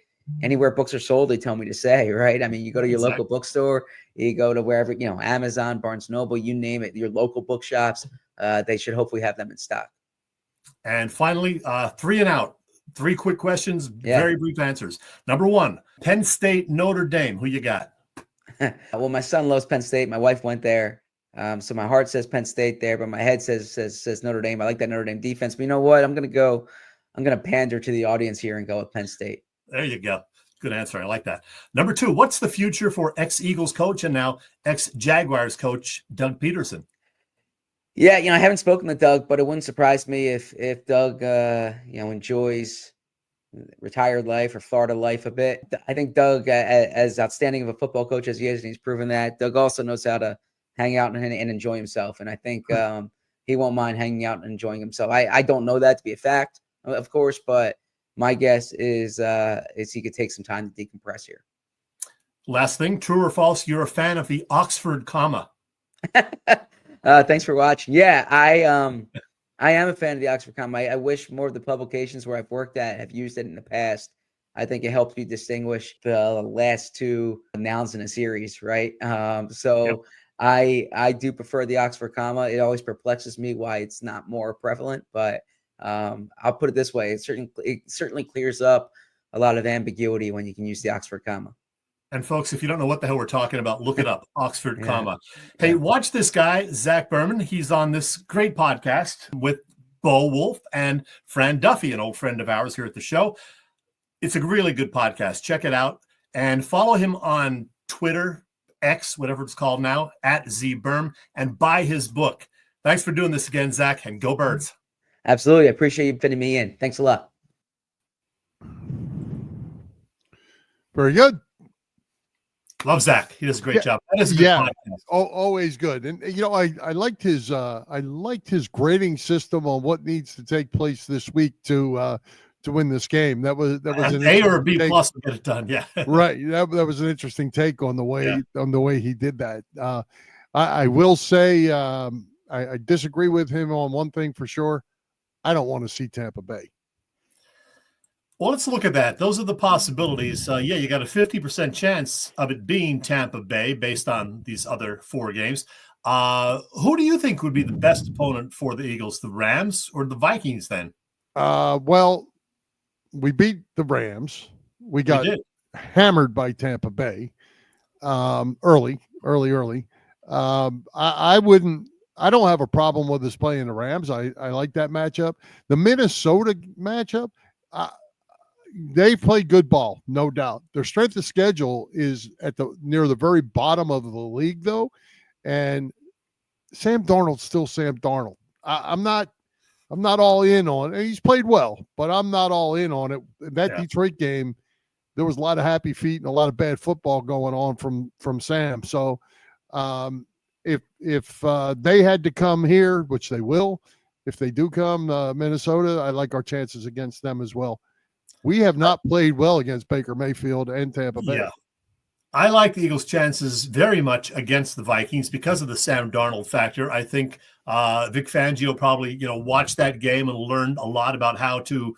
anywhere books are sold, they tell me to say, right? I mean, you go to your local bookstore, you go to wherever, Amazon, Barnes & Noble, you name it, your local bookshops, they should hopefully have them in stock. And finally, 3 and out. 3 quick questions, very brief answers. Number 1, Penn State, Notre Dame. Who you got? Well, my son loves Penn State. My wife went there. So my heart says Penn State there, but my head says Notre Dame. I like that Notre Dame defense. But you know what? I'm going to pander to the audience here and go with Penn State. There you go. Good answer. I like that. Number 2, what's the future for ex-Eagles coach and now ex-Jaguars coach Doug Peterson? Yeah, I haven't spoken to Doug, but it wouldn't surprise me if Doug, enjoys retired life or Florida life a bit. I think Doug, as outstanding of a football coach as he is, and he's proven that, Doug also knows how to hang out and enjoy himself. And I think he won't mind hanging out and enjoying himself. I don't know that to be a fact, of course, but my guess is he could take some time to decompress here. Last thing, true or false, you're a fan of the Oxford comma. Thanks for watching. Yeah, I am a fan of the Oxford comma. I wish more of the publications where I've worked at have used it in the past. I think it helps you distinguish the last 2 nouns in a series, right? I do prefer the Oxford comma. It always perplexes me why it's not more prevalent, but I'll put it this way. It certainly clears up a lot of ambiguity when you can use the Oxford comma. And folks, if you don't know what the hell we're talking about, look it up, Oxford comma. Hey, watch this guy, ZACH BERMAN. He's on this great podcast with Bo Wolf and Fran Duffy, an old friend of ours here at the show. It's a really good podcast. Check it out and follow him on Twitter, X, whatever it's called now, @ZBerm, and buy his book. Thanks for doing this again, Zach, and go Birds. Absolutely. I appreciate you fitting me in. Thanks a lot. Very good. Love Zach. He does a great job. That is a good podcast. Always good. And I liked his grading system on what needs to take place this week to win this game. That was an A or a B plus to get it done. Yeah. Right. That was an interesting take on the way he did that. I will say I disagree with him on one thing for sure. I don't want to see Tampa Bay. Well, let's look at that. Those are the possibilities. You got a 50% chance of it being Tampa Bay based on these other 4 games. Who do you think would be the best opponent for the Eagles, the Rams or the Vikings then? Well, we beat the Rams. We got hammered by Tampa Bay early. I don't have a problem with us playing the Rams. I like that matchup. The Minnesota matchup, they play good ball, no doubt. Their strength of schedule is near the very bottom of the league, though, and Sam Darnold's still Sam Darnold. I'm not all in on it. He's played well, but I'm not all in on it. That Detroit game, there was a lot of happy feet and a lot of bad football going on from Sam. So if they had to come here, which they will, if they do come Minnesota, I like our chances against them as well. We have not played well against Baker Mayfield and Tampa Bay. Yeah. I like the Eagles' chances very much against the Vikings because of the Sam Darnold factor. I think Vic Fangio probably, watched that game and learned a lot about how to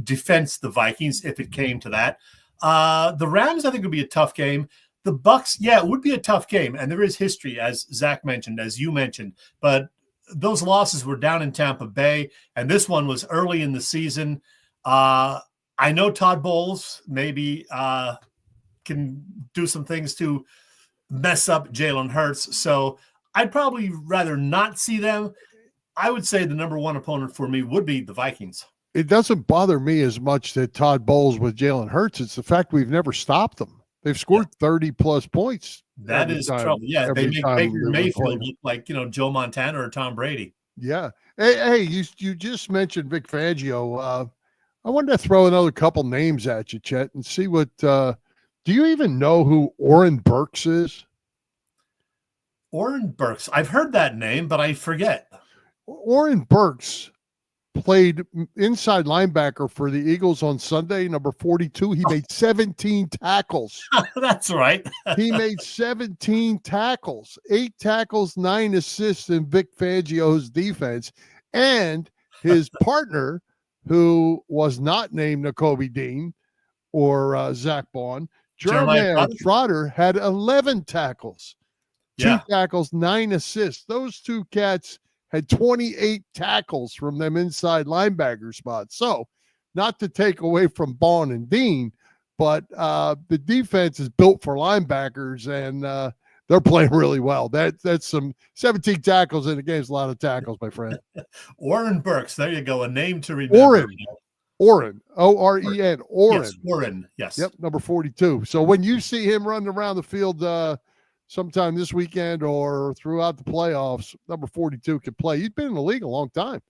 defense the Vikings if it came to that. The Rams, I think, would be a tough game. The Bucks, yeah, it would be a tough game, and there is history, as Zach mentioned, as you mentioned, but those losses were down in Tampa Bay, and this one was early in the season. I know Todd Bowles maybe can do some things to mess up Jalen Hurts, so I'd probably rather not see them. I would say the number one opponent for me would be the Vikings. It doesn't bother me as much that Todd Bowles with Jalen Hurts. It's the fact we've never stopped them. They've scored 30-plus points. That is trouble. Yeah, they make Baker Mayfield look like, Joe Montana or Tom Brady. Yeah. Hey, you just mentioned Vic Fangio. I wanted to throw another couple names at you, Chet, and see what do you even know who Oren Burks is? Oren Burks. I've heard that name, but I forget. Oren Burks played inside linebacker for the Eagles on Sunday, number 42. He made 17 tackles. That's right. He made 17 tackles, 8 tackles, 9 assists in Vic Fangio's defense. And his partner, who was not named Nakobe Dean or Zach Bond, Jeremiah Trotter, had 11 tackles, 2 tackles, 9 assists. Those two cats had 28 tackles from them inside linebacker spots. So not to take away from Bond and Dean, but the defense is built for linebackers, and they're playing really well. That's some 17 tackles in the game is a lot of tackles, my friend. Oren Burks. There you go. A name to remember. Oren. O-R-E-N. Oren. Yes, Oren. Yes. Yep, number 42. So when you see him running around the field sometime this weekend or throughout the playoffs, number 42 can play. He's been in the league a long time,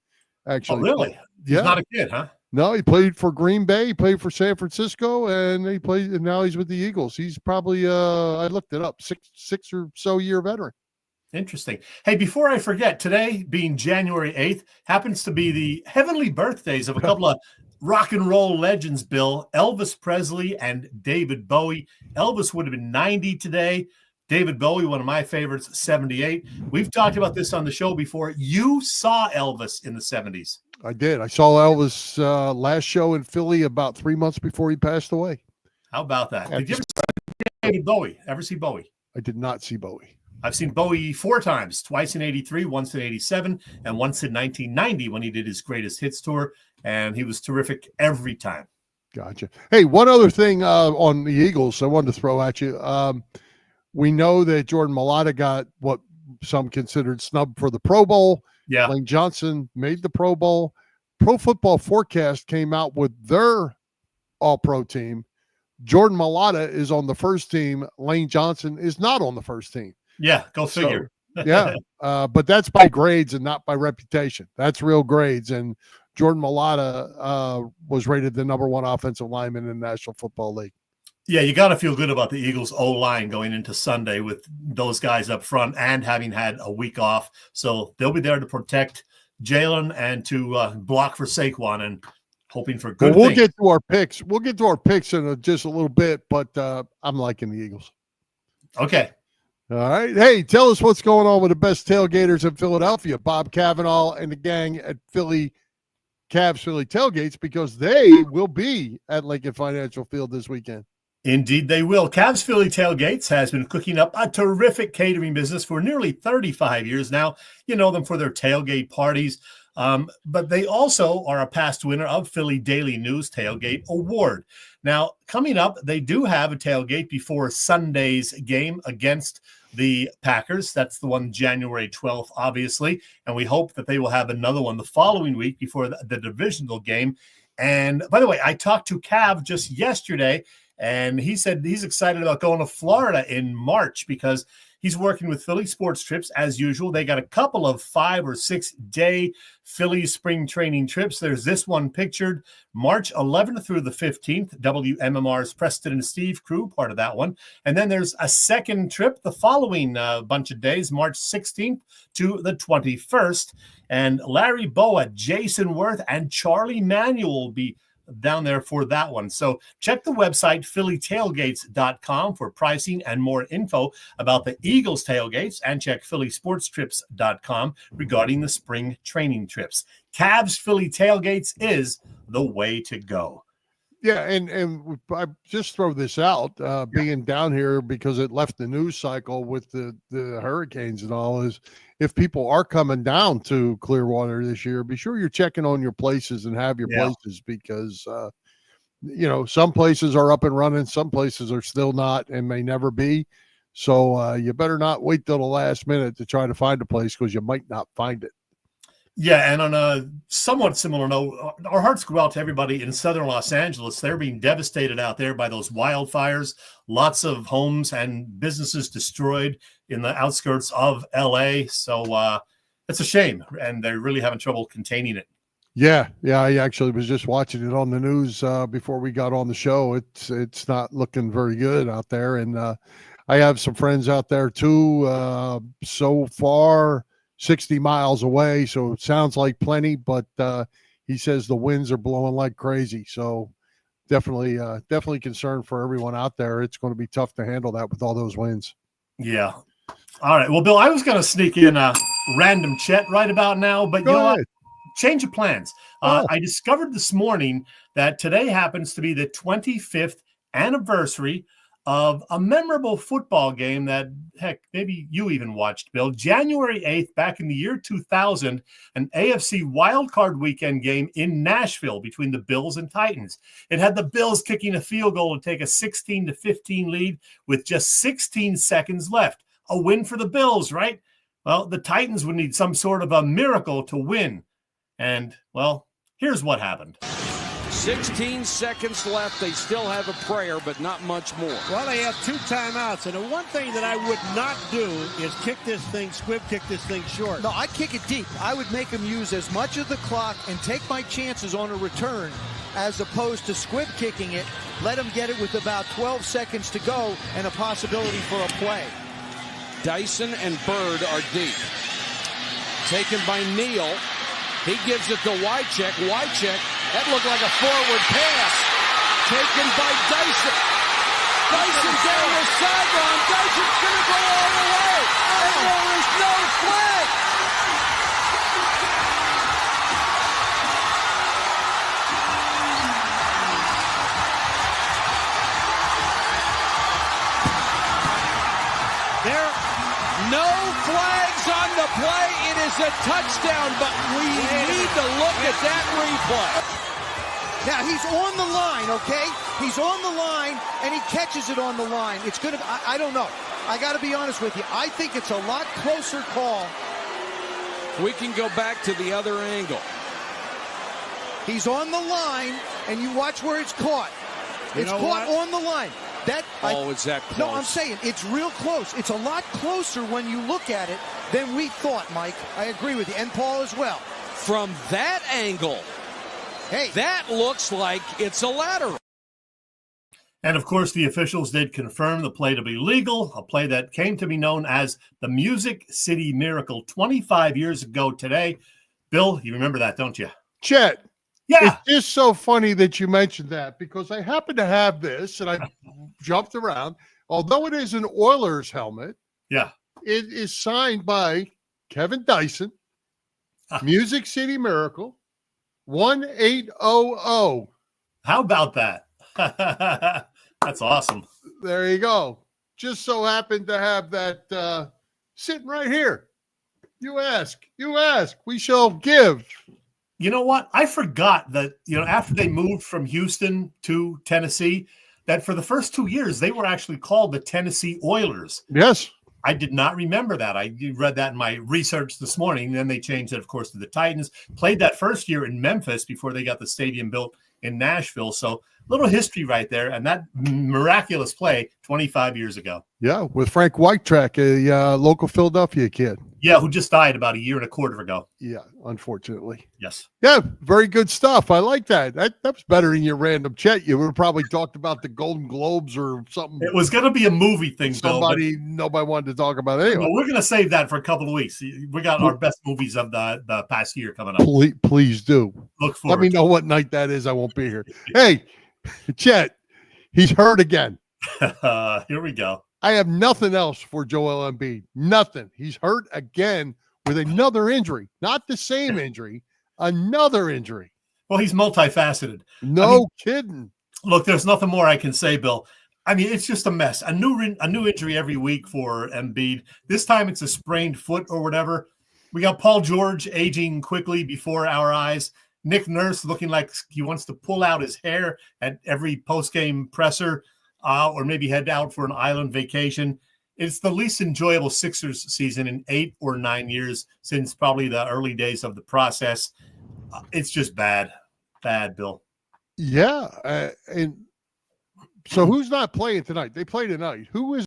actually. Oh, really? He's not a kid, huh? No, he played for Green Bay, he played for San Francisco, and now he's with the Eagles. He's probably I looked it up, six or so year veteran. Interesting. Hey, before I forget, today being January 8th happens to be the heavenly birthdays of a couple of rock and roll legends, Bill. Elvis Presley and David Bowie. Elvis would have been 90 today. David Bowie, one of my favorites, 78. We've talked about this on the show before. You saw Elvis in the 70s. I did. I saw Elvis last show in Philly about 3 months before he passed away. How about that? Did you ever see David Bowie? Ever see Bowie? I did not see Bowie. I've seen Bowie 4 times, twice in 83, once in 87, and once in 1990 when he did his greatest hits tour, and he was terrific every time. Gotcha. Hey, one other thing on the Eagles I wanted to throw at you. We know that Jordan Mailata got what some considered snub for the Pro Bowl. Yeah. Lane Johnson made the Pro Bowl. Pro Football Forecast came out with their all-pro team. Jordan Mailata is on the first team. Lane Johnson is not on the first team. Yeah, go figure. So, but that's by grades and not by reputation. That's real grades. And Jordan Mailata was rated the number 1 offensive lineman in the National Football League. Yeah, you got to feel good about the Eagles' O-line going into Sunday with those guys up front and having had a week off. So they'll be there to protect Jalen and to block for Saquon and hoping for good We'll get to our picks. We'll get to our picks in just a little bit, but I'm liking the Eagles. Okay. All right. Hey, tell us what's going on with the best tailgaters in Philadelphia, Bob Cavanaugh and the gang at Cavs Philly Tailgates, because they will be at Lincoln Financial Field this weekend. Indeed, they will. Cavs Philly Tailgates has been cooking up a terrific catering business for nearly 35 years now. You know them for their tailgate parties, but they also are a past winner of Philly Daily News Tailgate Award. Now, coming up, they do have a tailgate before Sunday's game against the Packers. That's the one January 12th, obviously, and we hope that they will have another one the following week before the divisional game. And by the way, I talked to Cav just yesterday, and he said he's excited about going to Florida in March because he's working with Philly Sports Trips as usual. They got a couple of 5 or 6 day Philly spring training trips. There's this one pictured March 11th through the 15th. WMMR's Preston and Steve crew, part of that one. And then there's a second trip the following bunch of days, March 16th to the 21st. And Larry Boa, Jason Worth, and Charlie Manuel will be down there for that one. So check the website phillytailgates.com for pricing and more info about the Eagles tailgates, and check phillysportstrips.com regarding the spring training trips. Cavs Philly Tailgates is the way to go. Yeah, and I just throw this out, being down here because it left the news cycle with the hurricanes and all, is if people are coming down to Clearwater this year, be sure you're checking on your places and have your places, because some places are up and running, some places are still not and may never be. So you better not wait till the last minute to try to find a place, because you might not find it. Yeah, and on a somewhat similar note, our hearts go out to everybody in southern Los Angeles. They're being devastated out there by those wildfires. Lots of homes and businesses destroyed in the outskirts of LA. So it's a shame, and they're really having trouble containing it. Yeah, I actually was just watching it on the news before we got on the show. It's not looking very good out there, and I have some friends out there too. So far, 60 miles away, so it sounds like plenty, but he says the winds are blowing like crazy. So definitely concerned for everyone out there. It's going to be tough to handle that with all those winds. Yeah. All right. Well, Bill, I was going to sneak in a random chat right about now, but you know what? Change of plans. I discovered this morning that today happens to be the 25th anniversary of a memorable football game that, heck, maybe you even watched, Bill. January 8th, back in the year 2000, an AFC wildcard weekend game in Nashville between the Bills and Titans. It had the Bills kicking a field goal to take a 16-15 lead with just 16 seconds left. A win for the Bills, right? Well, the Titans would need some sort of a miracle to win. And, well, here's what happened. 16 seconds left. They still have a prayer, but not much more. Well, they have 2 timeouts, and the one thing that I would not do is squib kick this thing short. No, I'd kick it deep. I would make them use as much of the clock and take my chances on a return as opposed to squib kicking it. Let them get it with about 12 seconds to go and a possibility for a play. Dyson and Bird are deep. Taken by Neal. He gives it to Wycheck. Wycheck, that looked like a forward pass. Taken by Dyson. Dyson down the sideline. Dyson's going to go all the way. And there is no flag. There. No flags on the play. It is a touchdown, but we need to look at that replay. Now, he's on the line, okay? He's on the line, and he catches it on the line. It's going to, I don't know. I got to be honest with you. I think it's a lot closer call. We can go back to the other angle. He's on the line, and you watch where it's caught. It's caught on the line. Is that close? No, I'm saying it's real close. It's a lot closer when you look at it than we thought, Mike. I agree with you, and Paul as well. From that angle, hey, that looks like it's a lateral. And, of course, the officials did confirm the play to be legal, a play that came to be known as the Music City Miracle 25 years ago today. Bill, you remember that, don't you? Chet. Yeah. It's just so funny that you mentioned that, because I happen to have this, and I jumped around. Although it is an Oilers helmet, yeah, it is signed by Kevin Dyson, Music City Miracle, 1800. How about that? That's awesome. There you go. Just so happened to have that sitting right here. You ask, we shall give. You know what? I forgot that, after they moved from Houston to Tennessee, that for the first 2 years, they were actually called the Tennessee Oilers. Yes. I did not remember that. I read that in my research this morning. Then they changed it, of course, to the Titans. Played that first year in Memphis before they got the stadium built in Nashville. So little history right there. And that miraculous play 25 years ago. Yeah, with Frank Whitetrack, a local Philadelphia kid. Yeah, who just died about a year and a quarter ago. Yeah, unfortunately. Yes. Yeah, very good stuff. I like that. That was better than your random chat. You would have probably talked about the Golden Globes or something. It was going to be a movie thing, nobody wanted to talk about it anyway. Well, we're going to save that for a couple of weeks. We got our best movies of the past year coming up. Please do. Look forward. Let me know what night that is. I won't be here. Hey, Chet, he's hurt again. Here we go. I have nothing else for Joel Embiid. Nothing. He's hurt again with another injury. Not the same injury, another injury. Well, he's multifaceted. No kidding. Look, there's nothing more I can say, Bill. I mean, it's just a mess. A new injury every week for Embiid. This time it's a sprained foot or whatever. We got Paul George aging quickly before our eyes. Nick Nurse looking like he wants to pull out his hair at every post-game presser or maybe head out for an island vacation. It's the least enjoyable Sixers season in 8 or 9 years since probably the early days of the process. It's just bad. Bad, Bill. Yeah. And so who's not playing tonight? They play tonight. Who is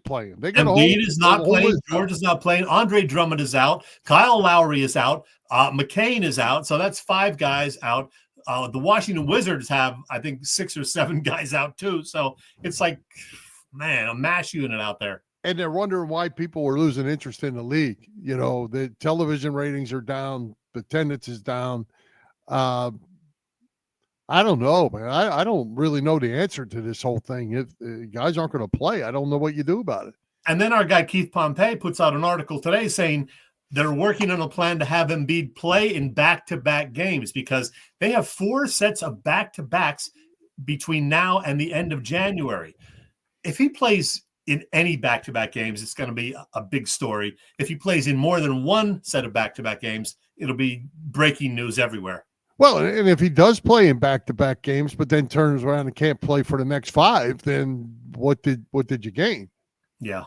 playing? They got Embiid is not playing. George is not playing. Andre Drummond is out. Kyle Lowry is out. McCain is out. So that's 5 guys out. The Washington Wizards have, I think, 6 or 7 guys out too. So it's like, man, a mash unit out there. And they're wondering why people are losing interest in the league. You know, the television ratings are down. The attendance is down. I don't know, man. I don't really know the answer to this whole thing. If guys aren't going to play, I don't know what you do about it. And then our guy Keith Pompey puts out an article today saying they're working on a plan to have Embiid play in back-to-back games because they have 4 sets of back-to-backs between now and the end of January. If he plays in any back-to-back games, it's going to be a big story. If he plays in more than 1 set of back-to-back games, it'll be breaking news everywhere. Well, and if he does play in back-to-back games, but then turns around and can't play for the next 5, then what did you gain? Yeah.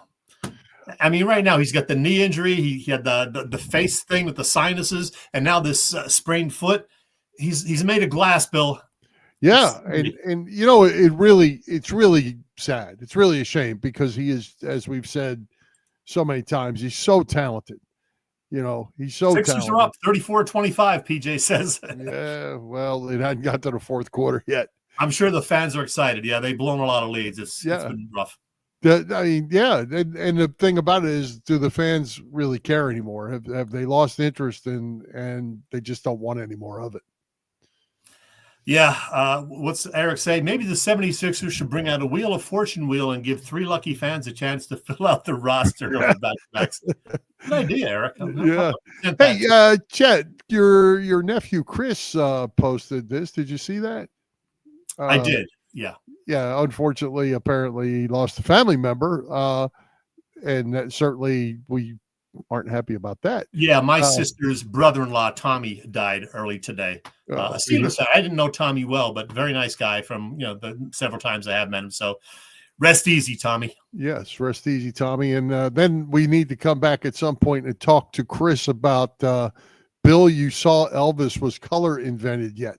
I mean, right now he's got the knee injury. He had the face thing with the sinuses, and now this sprained foot. He's made of glass, Bill. Yeah, and you know, it's really sad. It's really a shame because he is, as we've said so many times, he's so talented. You know, he's so Sixers talented. are up 34-25, PJ says. Yeah, well, it hadn't got to the 4th quarter yet. I'm sure the fans are excited. Yeah, they've blown a lot of leads. It's been rough. I mean, yeah, and the thing about it is, do the fans really care anymore? Have they lost interest and they just don't want any more of it? Yeah, what's Eric say? Maybe the 76ers should bring out a Wheel of Fortune wheel and give 3 lucky fans a chance to fill out the roster of the back-to-backs. Good idea, Eric. Yeah. Hey, Chet, your nephew Chris posted this. Did you see that? I did. Yeah. Yeah. Unfortunately, apparently, he lost a family member, and that certainly we aren't happy about that. Yeah, my sister's brother-in-law Tommy died early today. I didn't know Tommy well, but very nice guy from the several times I have met him. So rest easy, Tommy. Yes, rest easy, Tommy. And then we need to come back at some point and talk to Chris about Bill. You saw Elvis was color invented yet?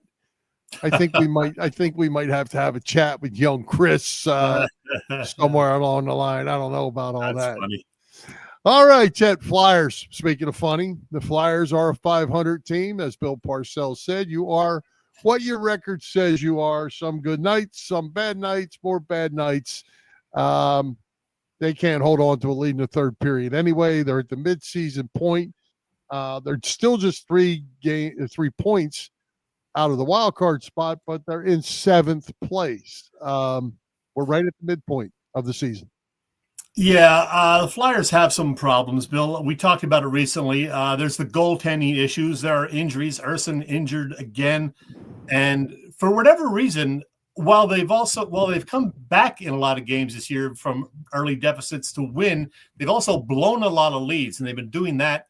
I think we might. I think we might have to have a chat with young Chris somewhere along the line. I don't know about all That's that. Funny. All right, Chet. Flyers. Speaking of funny, the Flyers are a 500 team, as Bill Parcells said. You are what your record says you are. Some good nights, some bad nights, more bad nights. They can't hold on to a lead in the 3rd period anyway. They're at the midseason point. They're still just 3 points out of the wild card spot, but they're in 7th place. We're right at the midpoint of the season. Yeah, the Flyers have some problems, Bill. We talked about it recently. There's the goaltending issues. There are injuries. Urson injured again. And for whatever reason, while they've come back in a lot of games this year from early deficits to win, they've also blown a lot of leads, and they've been doing that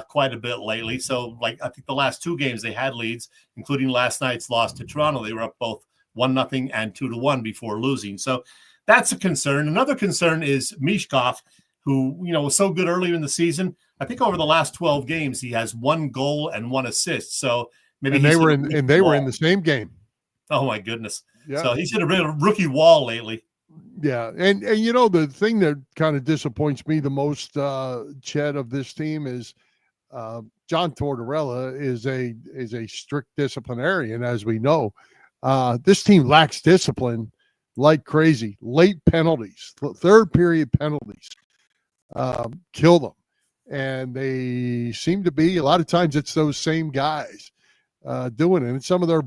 quite a bit lately. So, I think the last 2 games they had leads, including last night's loss to Toronto. They were up both 1-0 and 2-1 before losing. So that's a concern. Another concern is Mishkov, who was so good earlier in the season. I think over the last 12 games he has 1 goal and 1 assist. So maybe they were in the same game. Oh my goodness! Yeah. So he's hit a rookie wall lately. Yeah, and the thing that kind of disappoints me the most, Chet, of this team is John Tortorella is a strict disciplinarian, as we know. This team lacks discipline like crazy. Late penalties, 3rd period penalties, kill them. And they seem to be, a lot of times it's those same guys doing it. And some of their,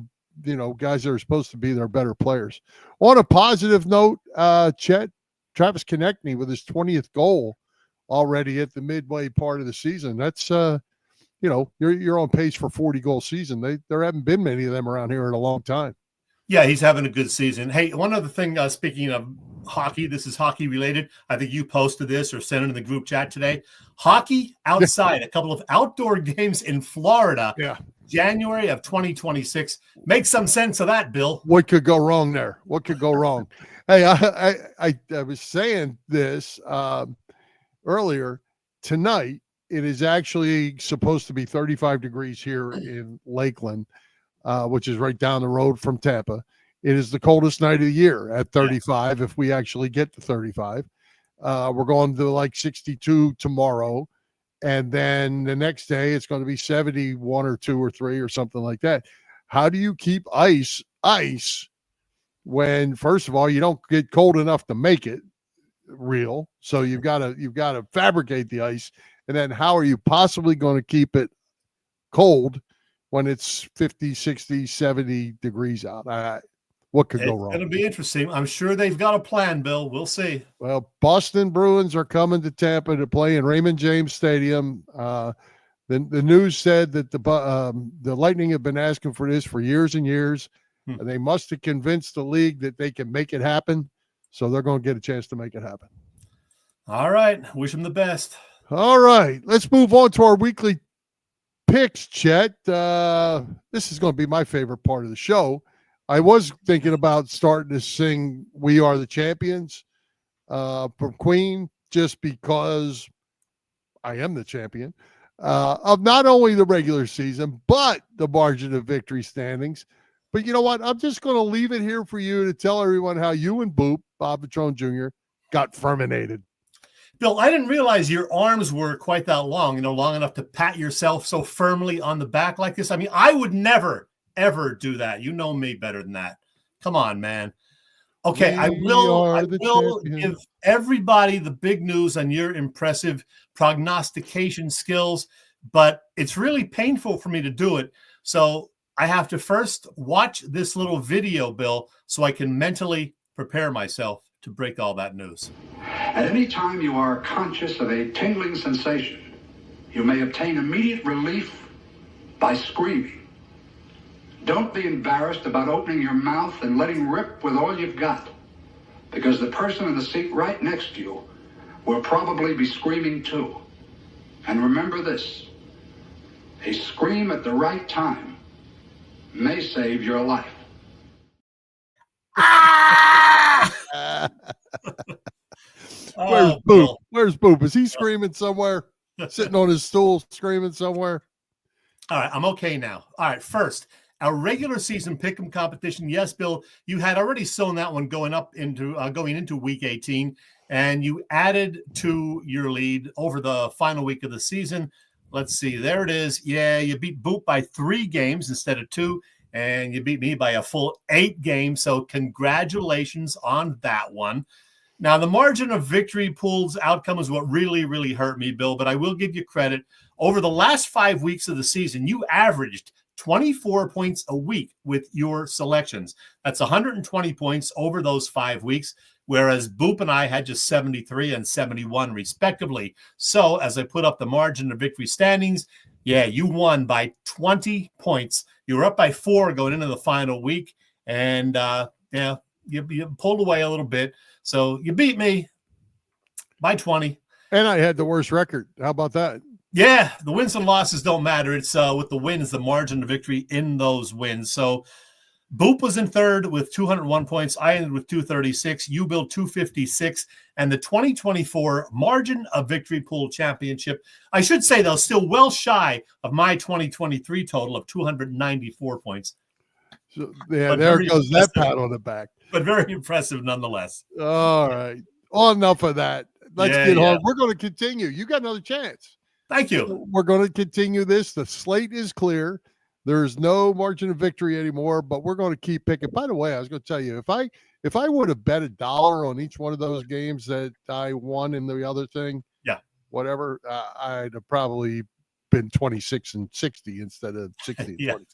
guys that are supposed to be their better players. On a positive note, Chet, Travis Konechny with his 20th goal already at the midway part of the season. That's, you're on pace for 40-goal season. There haven't been many of them around here in a long time. Yeah, he's having a good season. Hey, one other thing, speaking of hockey, this is hockey related. I think you posted this or sent it in the group chat today. Hockey outside, a couple of outdoor games in Florida. Yeah. January of 2026. Make some sense of that, Bill. What could go wrong there? What could go wrong? Hey, I was saying this earlier. Tonight, it is actually supposed to be 35 degrees here in Lakeland, which is right down the road from Tampa. It is the coldest night of the year at 35, if we actually get to 35. We're going to like 62 tomorrow. And then the next day, it's going to be 71 or 2 or 3 or something like that. How do you keep ice when, first of all, you don't get cold enough to make it real? So you've got to fabricate the ice. And then how are you possibly going to keep it cold when it's 50, 60, 70 degrees out? What could go wrong? It's going to be interesting. I'm sure they've got a plan, Bill. We'll see. Well, Boston Bruins are coming to Tampa to play in Raymond James Stadium. The news said that the Lightning have been asking for this for years and years. And they must have convinced the league that they can make it happen. So they're going to get a chance to make it happen. All right. Wish them the best. All right. Let's move on to our weekly picks, Chet. This is going to be my favorite part of the show. I was thinking about starting to sing "We Are the Champions" from Queen, just because I am the champion of not only the regular season, but the margin of victory standings. But you know what? I'm just going to leave it here for you to tell everyone how you and Boop, Bob Patrone Jr., got ferminated. Bill, I didn't realize your arms were quite that long, long enough to pat yourself so firmly on the back like this. I mean, I would never, ever do that. You know me better than that. Come on, man. Okay, I will give everybody the big news on your impressive prognostication skills, but it's really painful for me to do it. So I have to first watch this little video, Bill, so I can mentally prepare myself to break all that news. At any time you are conscious of a tingling sensation, you may obtain immediate relief by screaming. Don't be embarrassed about opening your mouth and letting rip with all you've got, because the person in the seat right next to you will probably be screaming too. And remember this, a scream at the right time may save your life. Where's Boop? Where's Boop? Is he screaming somewhere? Sitting on his stool, screaming somewhere? All right, I'm okay now. All right, first, our regular season pick'em competition. Yes, Bill, you had already sown that one going into week 18, and you added to your lead over the final week of the season. Let's see, there it is. Yeah, you beat Boop by 3 games instead of 2, and you beat me by a full 8 games. So congratulations on that one. Now, the margin of victory pool's outcome is what really, really hurt me, Bill, but I will give you credit. Over the last 5 weeks of the season, you averaged 24 points a week with your selections. That's 120 points over those 5 weeks, whereas Boop and I had just 73 and 71 respectively. So as I put up the margin of victory standings, yeah, you won by 20 points. You were up by 4 going into the final week, and you pulled away a little bit. So you beat me by 20. And I had the worst record. How about that? Yeah, the wins and losses don't matter. It's with the wins, the margin of victory in those wins. So Boop was in third with 201 points. I ended with 236. You built 256. And the 2024 margin of victory pool championship, I should say, though, still well shy of my 2023 total of 294 points. So, yeah, there goes that pat on the back. But very impressive nonetheless. All right. Enough of that. Let's get on. We're going to continue. You got another chance. Thank you. We're going to continue this. The slate is clear. There's no margin of victory anymore, but we're going to keep picking. By the way, I was going to tell you, if I would have bet $1 on each one of those games that I won in the other thing, whatever, I'd have probably been 26 and 60 instead of 60 and 26.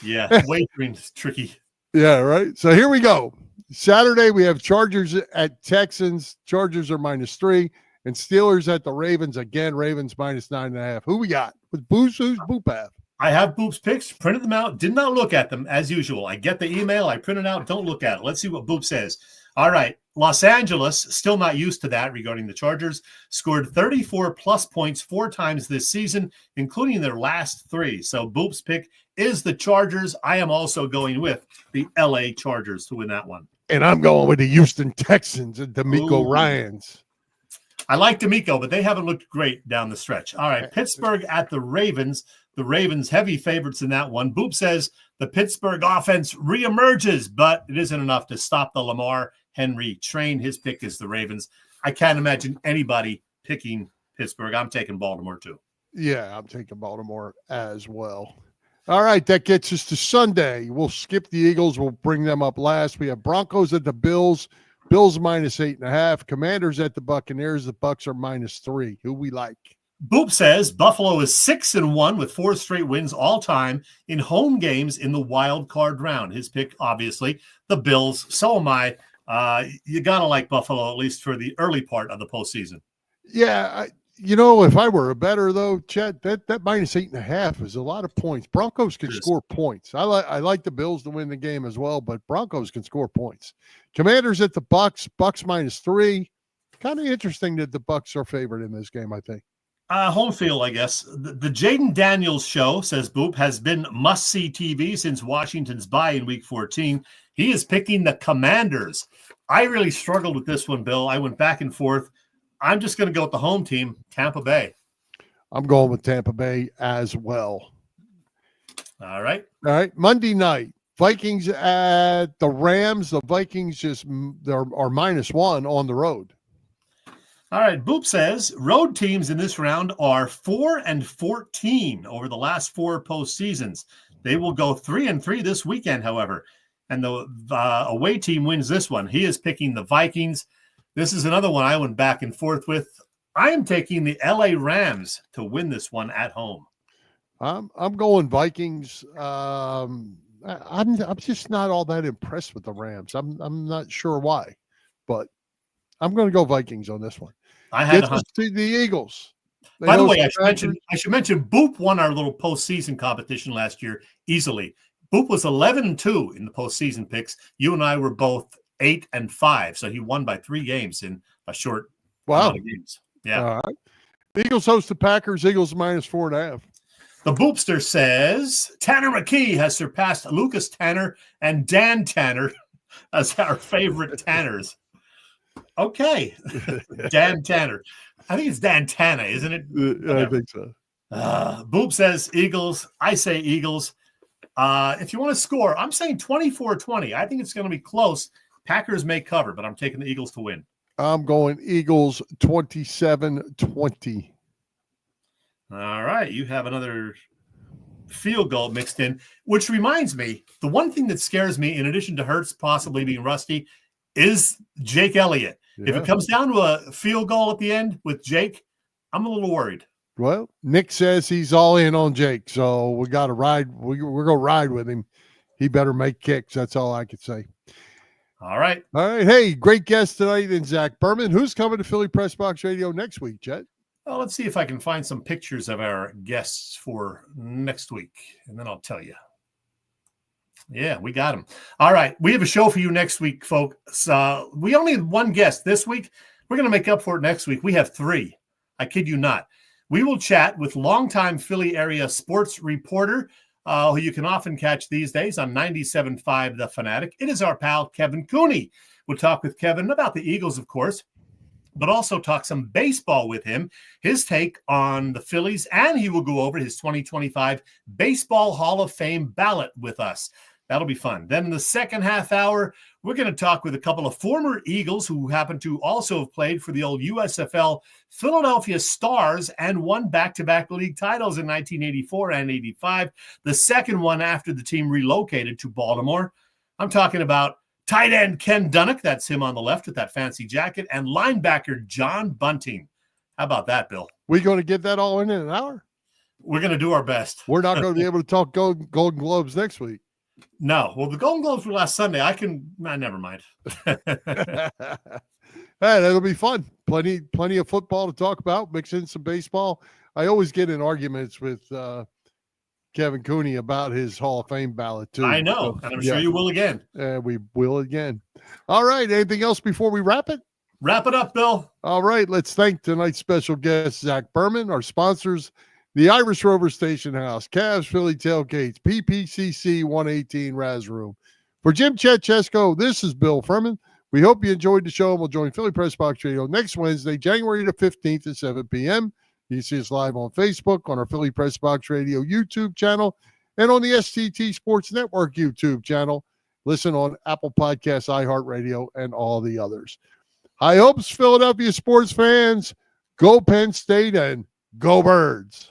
Yeah, wagering's tricky. Yeah, right. So here we go. Saturday, we have Chargers at Texans. Chargers are -3. And Steelers at the Ravens. Again, Ravens -9.5. Who we got? With Who's Boop have? I have Boop's picks, printed them out, did not look at them as usual. I get the email, I print it out, don't look at it. Let's see what Boop says. All right, Los Angeles, still not used to that regarding the Chargers, scored 34-plus points 4 times this season, including their last 3. So Boop's pick is the Chargers. I am also going with the L.A. Chargers to win that one. And I'm going with the Houston Texans and D'Amico Ryans. I like D'Amico, but they haven't looked great down the stretch. All right, Pittsburgh at the Ravens. The Ravens heavy favorites in that one. Boop says the Pittsburgh offense reemerges, but it isn't enough to stop the Lamar Henry train. His pick is the Ravens. I can't imagine anybody picking Pittsburgh. I'm taking Baltimore too. Yeah, I'm taking Baltimore as well. All right, that gets us to Sunday. We'll skip the Eagles. We'll bring them up last. We have Broncos at the Bills. Bills minus 8.5. Commanders at the Buccaneers. The Bucs are minus 3. Who we like? Boop says Buffalo is 6-1 with 4 straight wins all time in home games in the wild card round. His pick, obviously, the Bills. So am I. You got to like Buffalo, at least for the early part of the postseason. Yeah, if I were a bettor, though, Chet, that minus 8.5 is a lot of points. Broncos can score points. I like the Bills to win the game as well, but Broncos can score points. Commanders at the Bucs. Bucs minus 3. Kind of interesting that the Bucs are favored in this game, I think. Home field, I guess. The Jaden Daniels show, says Boop, has been must-see TV since Washington's bye in Week 14. He is picking the Commanders. I really struggled with this one, Bill. I went back and forth. I'm just going to go with the home team, Tampa Bay. I'm going with Tampa Bay as well. All right. Monday night, Vikings at the Rams. The Vikings are minus 1 on the road. All right, Boop says road teams in this round are 4-14 over the last 4 postseasons. They will go 3-3 this weekend, however, and the away team wins this one. He is picking the Vikings. This is another one I went back and forth with. I am taking the LA Rams to win this one at home. I'm going Vikings. I'm just not all that impressed with the Rams. I'm not sure why, but I'm going to go Vikings on this one. I had to see the Eagles. By the way, I should mention Boop won our little postseason competition last year easily. Boop was 11-2 in the postseason picks. You and I were both 8-5, so he won by 3 games in a short amount of games. Yeah. All right. The Eagles host the Packers. Eagles minus 4.5. The Boopster says Tanner McKee has surpassed Lucas Tanner and Dan Tanner as our favorite Tanners. Okay. Dan Tanner. I think it's Dan Tanner, isn't it? I think so. Boop says Eagles. I say Eagles. If you want to score, I'm saying 24-20. I think it's going to be close. Packers may cover, but I'm taking the Eagles to win. I'm going Eagles 27-20. All right. You have another field goal mixed in, which reminds me, the one thing that scares me, in addition to Hurts possibly being rusty, is Jake Elliott. Yeah. If it comes down to a field goal at the end with Jake, I'm a little worried. Well, Nick says he's all in on Jake, so we got to ride. We're going to ride with him. He better make kicks. That's all I could say. All right. Hey, great guest tonight in ZACH Berman. Who's coming to Philly Pressbox Radio next week, Chet? Well, let's see if I can find some pictures of our guests for next week, and then I'll tell you. Yeah, we got them. All right. We have a show for you next week, folks. We only had 1 guest this week. We're going to make up for it next week. We have 3. I kid you not. We will chat with longtime Philly area sports reporter, who you can often catch these days on 97.5 The Fanatic. It is our pal, Kevin Cooney. We'll talk with Kevin about the Eagles, of course, but also talk some baseball with him, his take on the Phillies, and he will go over his 2025 Baseball Hall of Fame ballot with us. That'll be fun. Then in the second half hour, we're going to talk with a couple of former Eagles who happen to also have played for the old USFL Philadelphia Stars and won back-to-back league titles in 1984 and 85, the second one after the team relocated to Baltimore. I'm talking about tight end Ken Dunnock, that's him on the left with that fancy jacket, and linebacker John Bunting. How about that, Bill? We're going to get that all in an hour? We're going to do our best. We're not going to be able to talk Golden Globes next week. No. Well, the Golden Globes were last Sunday. Never mind. Hey, that'll be fun. Plenty of football to talk about. Mix in some baseball. I always get in arguments with Kevin Cooney about his Hall of Fame ballot, too. I know, and I'm sure you will again. We will again. All right. Anything else before we wrap it? Wrap it up, Bill. All right. Let's thank tonight's special guest, ZACH BERMAN, our sponsors, the Irish Rover Station House, Cavs Philly Tailgates, PPCC 118 Raz Room. For Jim Chet Chesko, this is Bill Furman. We hope you enjoyed the show, and we'll join Philly Pressbox Radio next Wednesday, January the 15th at 7 p.m. You can see us live on Facebook, on our Philly Pressbox Radio YouTube channel, and on the STT Sports Network YouTube channel. Listen on Apple Podcasts, iHeartRadio, and all the others. High hopes, Philadelphia sports fans. Go Penn State and go Birds.